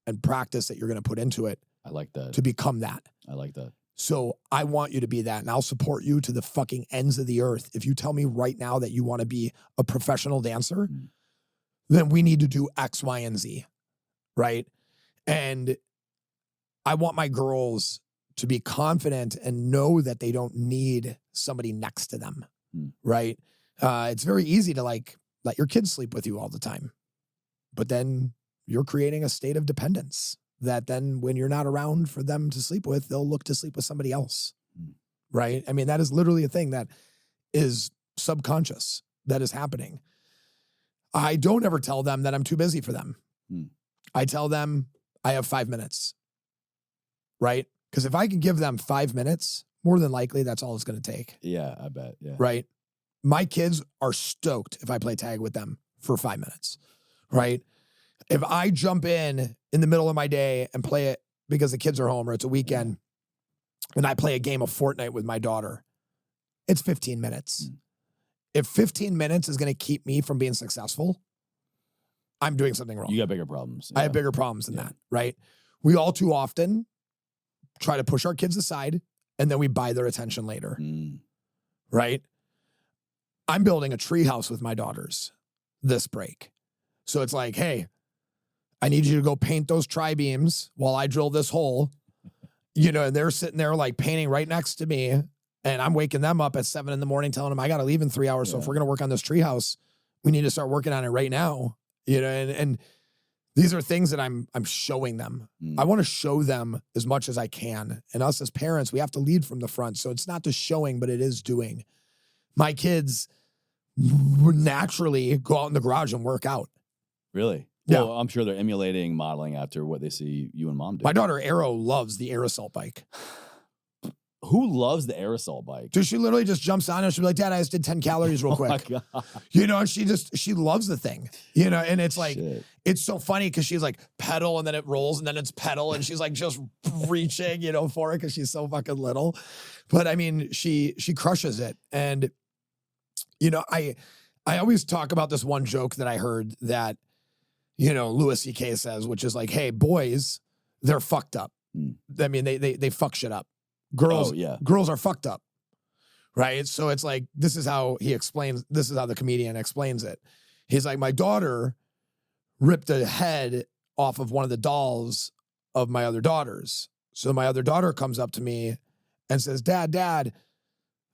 and practice that you're going to put into it. I like that. To become that. I like that. So I want you to be that, and I'll support you to the fucking ends of the earth. If you tell me right now that you want to be a professional dancer, then we need to do X, Y, and Z, right? And I want my girls to be confident and know that they don't need somebody next to them, right? It's very easy to like let your kids sleep with you all the time, but then you're creating a state of dependence that then when you're not around for them to sleep with, they'll look to sleep with somebody else, right? I mean, that is literally a thing that is subconscious that is happening. I don't ever tell them that I'm too busy for them. I tell them I have 5 minutes, right? Because if I can give them 5 minutes, more than likely that's all it's going to take. Yeah, I bet. Yeah. Right? My kids are stoked if I play tag with them for 5 minutes, right? If I jump in the middle of my day and play it because the kids are home or it's a weekend and I play a game of Fortnite with my daughter, it's 15 minutes. If 15 minutes is going to keep me from being successful, I'm doing something wrong. You got bigger problems. I have bigger problems than that, right? We all too often try to push our kids aside and then we buy their attention later, right? I'm building a tree house with my daughters this break. So it's like, hey, I need you to go paint those tri-beams while I drill this hole, you know, and they're sitting there like painting right next to me. And I'm waking them up at 7 a.m. telling them I got to leave in 3 hours. So if we're going to work on this treehouse, we need to start working on it right now. You know, and these are things that I'm showing them. I want to show them as much as I can. And us as parents, we have to lead from the front. So it's not just showing, but it is doing. My kids naturally go out in the garage and work out. Really? Yeah. Well, I'm sure they're emulating, modeling after what they see you and mom do. My daughter Arrow loves the aerosol bike. Who loves the aerosol bike? Dude, she literally just jumps on and she'll be like, Dad, I just did 10 calories real quick. Oh my God. You know, and she loves the thing, you know, and it's like, Shit. It's so funny because she's like pedal and then it rolls and then it's pedal and she's like just reaching, you know, for it because she's so fucking little. But I mean, she crushes it. And, you know, I always talk about this one joke that I heard that, you know, Louis C.K. says, which is like, hey, boys, they're fucked up. I mean, they fuck shit up. Girls, girls are fucked up, right? So it's like, this is how the comedian explains it. He's like, my daughter ripped a head off of one of the dolls of my other daughters. So my other daughter comes up to me and says, Dad,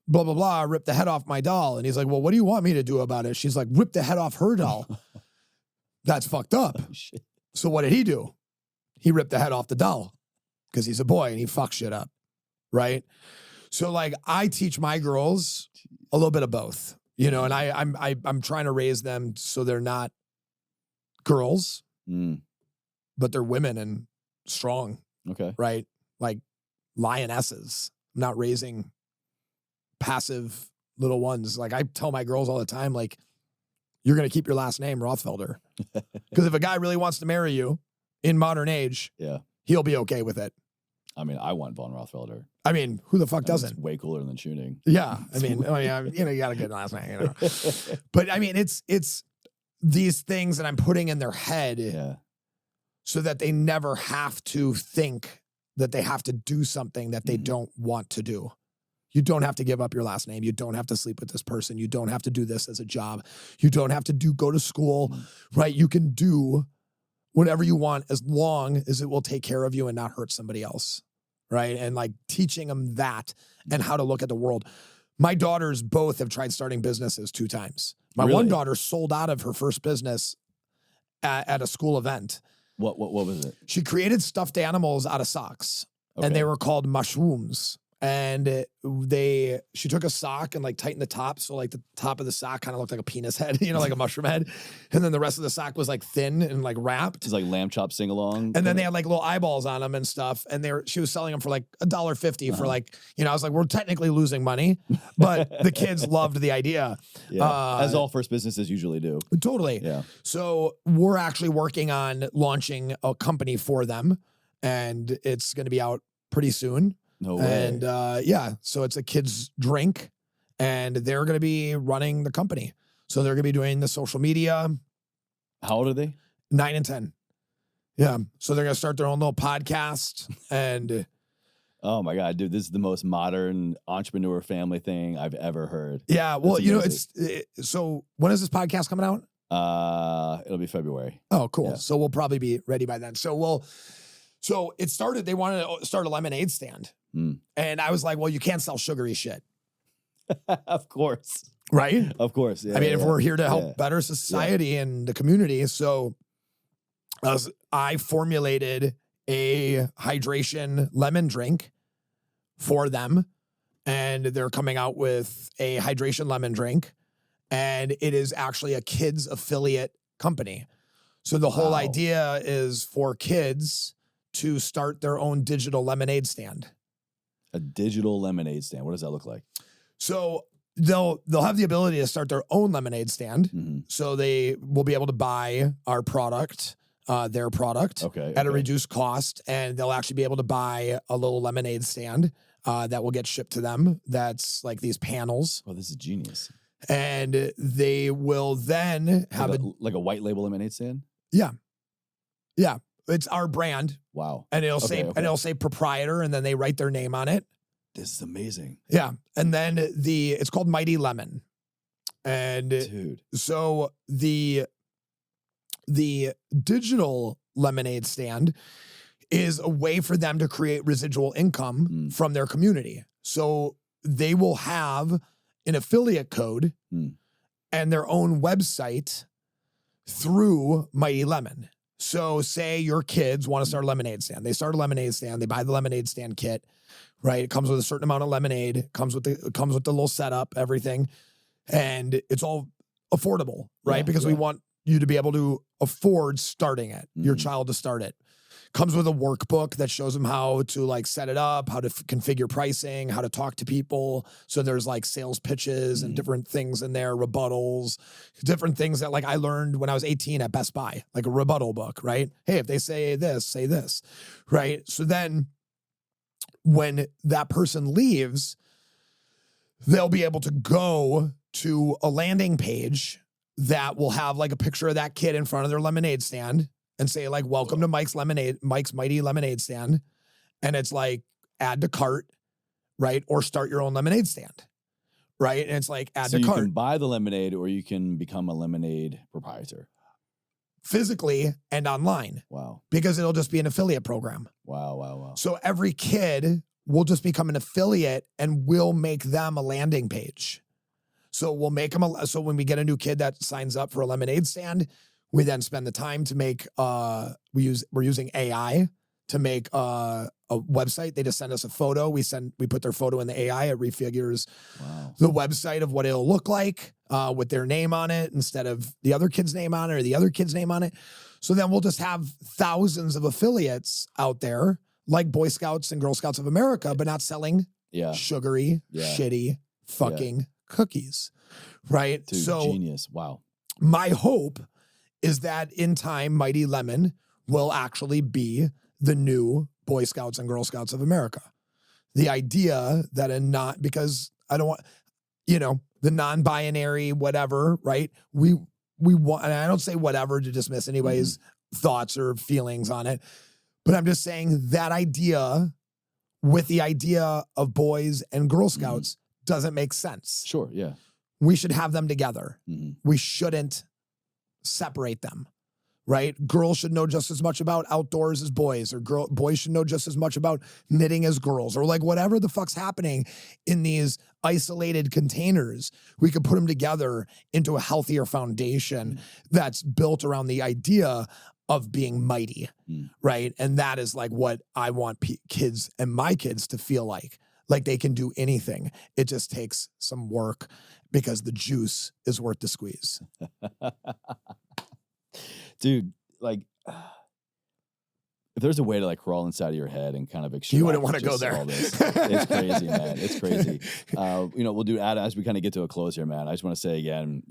blah, blah, blah, rip the head off my doll. And he's like, well, what do you want me to do about it? She's like, rip the head off her doll. That's fucked up. Shit. So what did he do? He ripped the head off the doll because he's a boy and he fucks shit up. Right. So like I teach my girls a little bit of both, you know, and I'm trying to raise them so they're not girls, but they're women and strong. Okay. Right. Like lionesses. I'm not raising passive little ones. Like I tell my girls all the time, like, you're going to keep your last name Rothfelder. Because if a guy really wants to marry you in modern age, he'll be okay with it. I mean, I want Von Rothfelder. I mean, who the fuck doesn't? It's way cooler than shooting. Yeah. I mean, you know, you got to get last name, you know. But I mean, it's these things that I'm putting in their head so that they never have to think that they have to do something that they don't want to do. You don't have to give up your last name. You don't have to sleep with this person. You don't have to do this as a job. You don't have to go to school, right? You can do whatever you want as long as it will take care of you and not hurt somebody else, right? And like teaching them that and how to look at the world. My daughters both have tried starting businesses 2 times. My one Really? daughter sold out of her first business at a school event. What was it? She created stuffed animals out of socks, and they were called mushrooms. And she took a sock and like tightened the top. So like the top of the sock kind of looked like a penis head, like a mushroom head. And then the rest of the sock was like thin and like wrapped. It's like lamb chop sing along. And then they had like little eyeballs on them and stuff. And she was selling them for like $1.50 for like, I was like, we're technically losing money, but the kids loved the idea. Yeah. As all first businesses usually do. Totally. Yeah. So we're actually working on launching a company for them, and it's going to be out pretty soon. No way. And so it's a kid's drink, and they're going to be running the company. So they're going to be doing the social media. How old are they? 9 and 10. Yeah. So they're going to start their own little podcast. And oh my God, dude, this is the most modern entrepreneur family thing I've ever heard. Yeah. Well, so when is this podcast coming out? It'll be February. Oh, cool. Yeah. So we'll probably be ready by then. So it started, they wanted to start a lemonade stand. And I was like, well, you can't sell sugary shit. Of course. Right? Of course. Yeah, I mean, if we're here to help better society and the community. So I formulated a hydration lemon drink for them. And they're coming out with a hydration lemon drink. And it is actually a kids affiliate company. So the whole idea is for kids to start their own digital lemonade stand. A digital lemonade stand. What does that look like? So they'll have the ability to start their own lemonade stand. Mm-hmm. So they will be able to buy our product, their product at a reduced cost. And they'll actually be able to buy a little lemonade stand that will get shipped to them. That's like these panels. Oh, this is genius. And they will then have like a white label lemonade stand? Yeah. Yeah. It's our brand. Wow. And it'll say proprietor, and then they write their name on it. This is amazing. Yeah. And then it's called Mighty Lemon. And dude, so the digital lemonade stand is a way for them to create residual income from their community. So they will have an affiliate code and their own website through Mighty Lemon. So say your kids want to start a lemonade stand. They start a lemonade stand. They buy the lemonade stand kit, right? It comes with a certain amount of lemonade. Comes with the little setup, everything, and it's all affordable, right? Because we want you to be able to afford starting it. Your child to start it. Comes with a workbook that shows them how to like set it up, how to configure pricing, how to talk to people. So there's like sales pitches and different things in there, rebuttals, different things that like I learned when I was 18 at Best Buy, like a rebuttal book, right? Hey, if they say this, right? So then when that person leaves, they'll be able to go to a landing page that will have like a picture of that kid in front of their lemonade stand and say like, welcome to Mike's Mighty Lemonade Stand. And it's like, add to cart, right? Or start your own lemonade stand, right? And it's like, add to cart. You can buy the lemonade or you can become a lemonade proprietor. Physically and online. Wow. Because it'll just be an affiliate program. Wow. So every kid will just become an affiliate and we'll make them a landing page. So we'll make them, so when we get a new kid that signs up for a lemonade stand, we then spend the time to make, we're using AI to make a website. They just send us a photo. We put their photo in the AI. It refigures the website of what it'll look like with their name on it instead of the other kid's name on it or the other kid's name on it. So then we'll just have thousands of affiliates out there like Boy Scouts and Girl Scouts of America, but not selling sugary, shitty fucking cookies. Right? Dude, so genius. Wow. My hope is that in time, Mighty Lemon will actually be the new Boy Scouts and Girl Scouts of America. The idea that because I don't want, the non-binary, whatever, right? We want, and I don't say whatever to dismiss anybody's thoughts or feelings on it, but I'm just saying that idea with the idea of boys and Girl Scouts doesn't make sense. Sure, yeah. We should have them together. We shouldn't separate them. right? Girls should know just as much about outdoors as boys, or boys should know just as much about knitting as girls, or like whatever the fuck's happening in these isolated containers. We could put them together into a healthier foundation that's built around the idea of being mighty, right? And that is like what I want kids and my kids to feel like they can do anything. It just takes some work because the juice is worth the squeeze. Dude, like, if there's a way to like crawl inside of your head and kind of extract, you wouldn't want to go there. All this, it's crazy, man. It's crazy. We'll do as we kind of get to a close here, man. I just want to say again,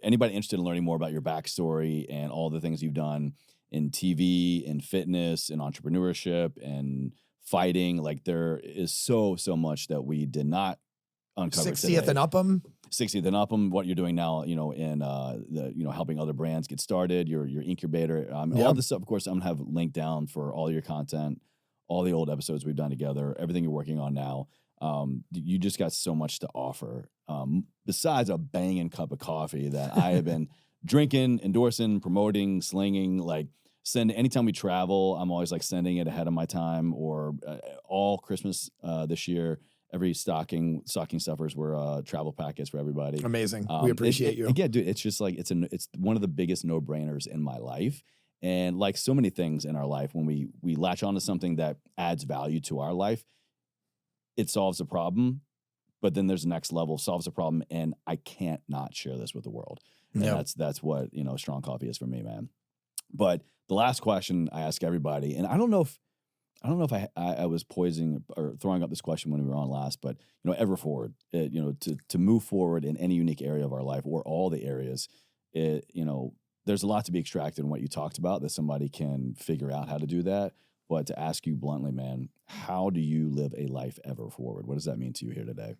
anybody interested in learning more about your backstory and all the things you've done in TV, in fitness, in entrepreneurship, and fighting, like there is so much that we did not uncover 60th today. and Upham. 60th and Upham, what you're doing now, in helping other brands get started, your incubator, all this stuff. Of course, I'm gonna have linked down for all your content, all the old episodes we've done together, everything you're working on now. You just got so much to offer. Besides a banging cup of coffee that I have been drinking, endorsing, promoting, slinging, like anytime we travel, I'm always like sending it ahead of my time, or all Christmas this year. Every stocking stuffers were travel packets for everybody. Amazing. We appreciate you. Again, dude, it's just like it's one of the biggest no-brainers in my life. And like so many things in our life, when we latch onto something that adds value to our life, it solves a problem. But then there's the next level, solves a problem, and I can't not share this with the world. And that's what strong coffee is for me, man. But the last question I ask everybody, and I don't know if I was poising or throwing up this question when we were on last, but ever forward, to move forward in any unique area of our life or all the areas, there's a lot to be extracted in what you talked about that somebody can figure out how to do that. But to ask you bluntly, man, how do you live a life ever forward? What does that mean to you here today?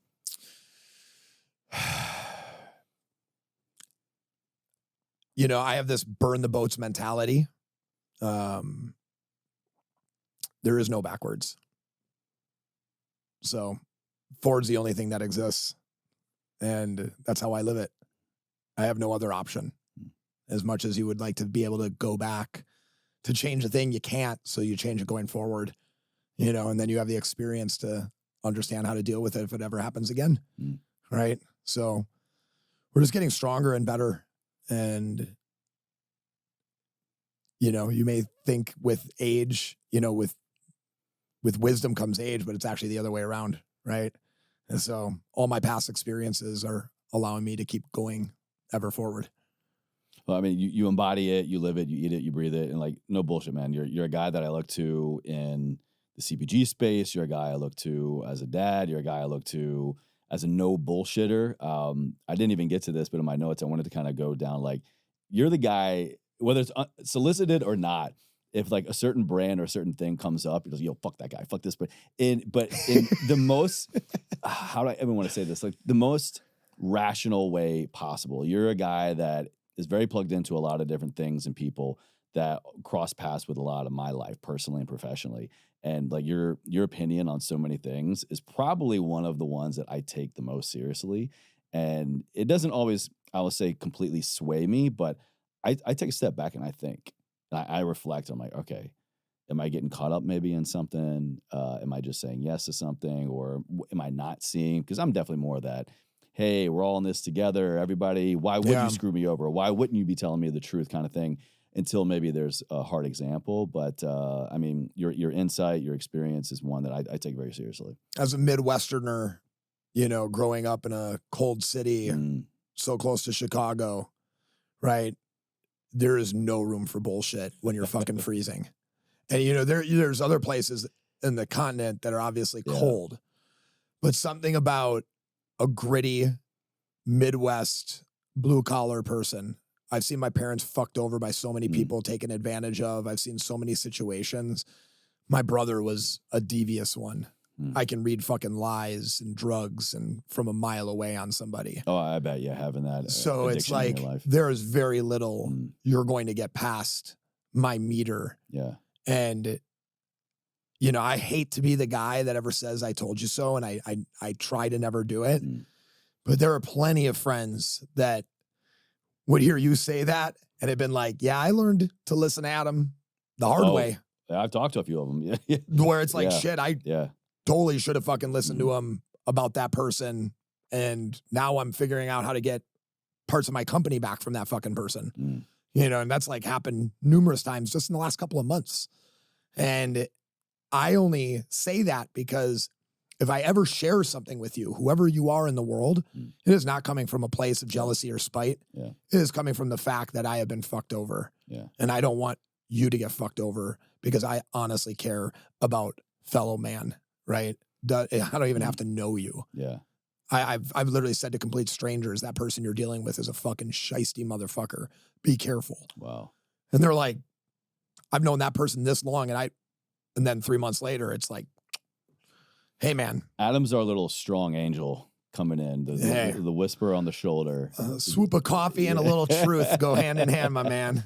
I have this burn the boats mentality. There is no backwards. So forward's the only thing that exists. And that's how I live it. I have no other option. As much as you would like to be able to go back to change a thing, you can't. So you change it going forward, and then you have the experience to understand how to deal with it if it ever happens again. Right. So we're just getting stronger and better. And, you may think with age, with wisdom comes age, but it's actually the other way around, right? And so all my past experiences are allowing me to keep going ever forward. Well, I mean, you embody it, you live it, you eat it, you breathe it, and like no bullshit, man. You're a guy that I look to in the CPG space. You're a guy I look to as a dad. You're a guy I look to as a no bullshitter. I didn't even get to this, but in my notes, I wanted to kind of go down like you're the guy, whether it's solicited or not. If like a certain brand or a certain thing comes up, you're like, yo, fuck that guy, fuck this. But in the most, how do I even want to say this? Like the most rational way possible. You're a guy that is very plugged into a lot of different things and people that cross paths with a lot of my life, personally and professionally. And like your opinion on so many things is probably one of the ones that I take the most seriously. And it doesn't always, I will say, completely sway me, but I take a step back and I think. I reflect. I'm like, okay, am I getting caught up maybe in something? Am I just saying yes to something, or am I not seeing? Because I'm definitely more of that. Hey, we're all in this together, everybody. Why would you screw me over? Why wouldn't you be telling me the truth, kind of thing? Until maybe there's a hard example. But I mean, your insight, your experience is one that I take very seriously. As a Midwesterner, growing up in a cold city, so close to Chicago, right? There is no room for bullshit when you're fucking freezing. And, there's other places in the continent that are obviously cold, but something about a gritty Midwest blue collar person. I've seen my parents fucked over by so many people, taken advantage of. I've seen so many situations. My brother was a devious one. I can read fucking lies and drugs and from a mile away on somebody. Oh, I bet you having that. So it's like there is very little you're going to get past my meter. Yeah. And, I hate to be the guy that ever says I told you so. And I try to never do it. But there are plenty of friends that would hear you say that and had been like, yeah, I learned to listen to Adam the hard way. I've talked to a few of them. Yeah. Where it's like, shit, I totally should have fucking listened to him about that person. And now I'm figuring out how to get parts of my company back from that fucking person. You know, and that's like happened numerous times just in the last couple of months. And I only say that because if I ever share something with you, whoever you are in the world, it is not coming from a place of jealousy or spite. Yeah. It is coming from the fact that I have been fucked over. Yeah. And I don't want you to get fucked over because I honestly care about fellow man, right? I don't even have to know you. Yeah. I've literally said to complete strangers, that person you're dealing with is a fucking shisty motherfucker. Be careful. Wow. And they're like, I've known that person this long, and then 3 months later, it's like, hey man, Adam's our little strong angel coming in. The whisper on the shoulder. Swoop of coffee and a little truth go hand in hand, my man.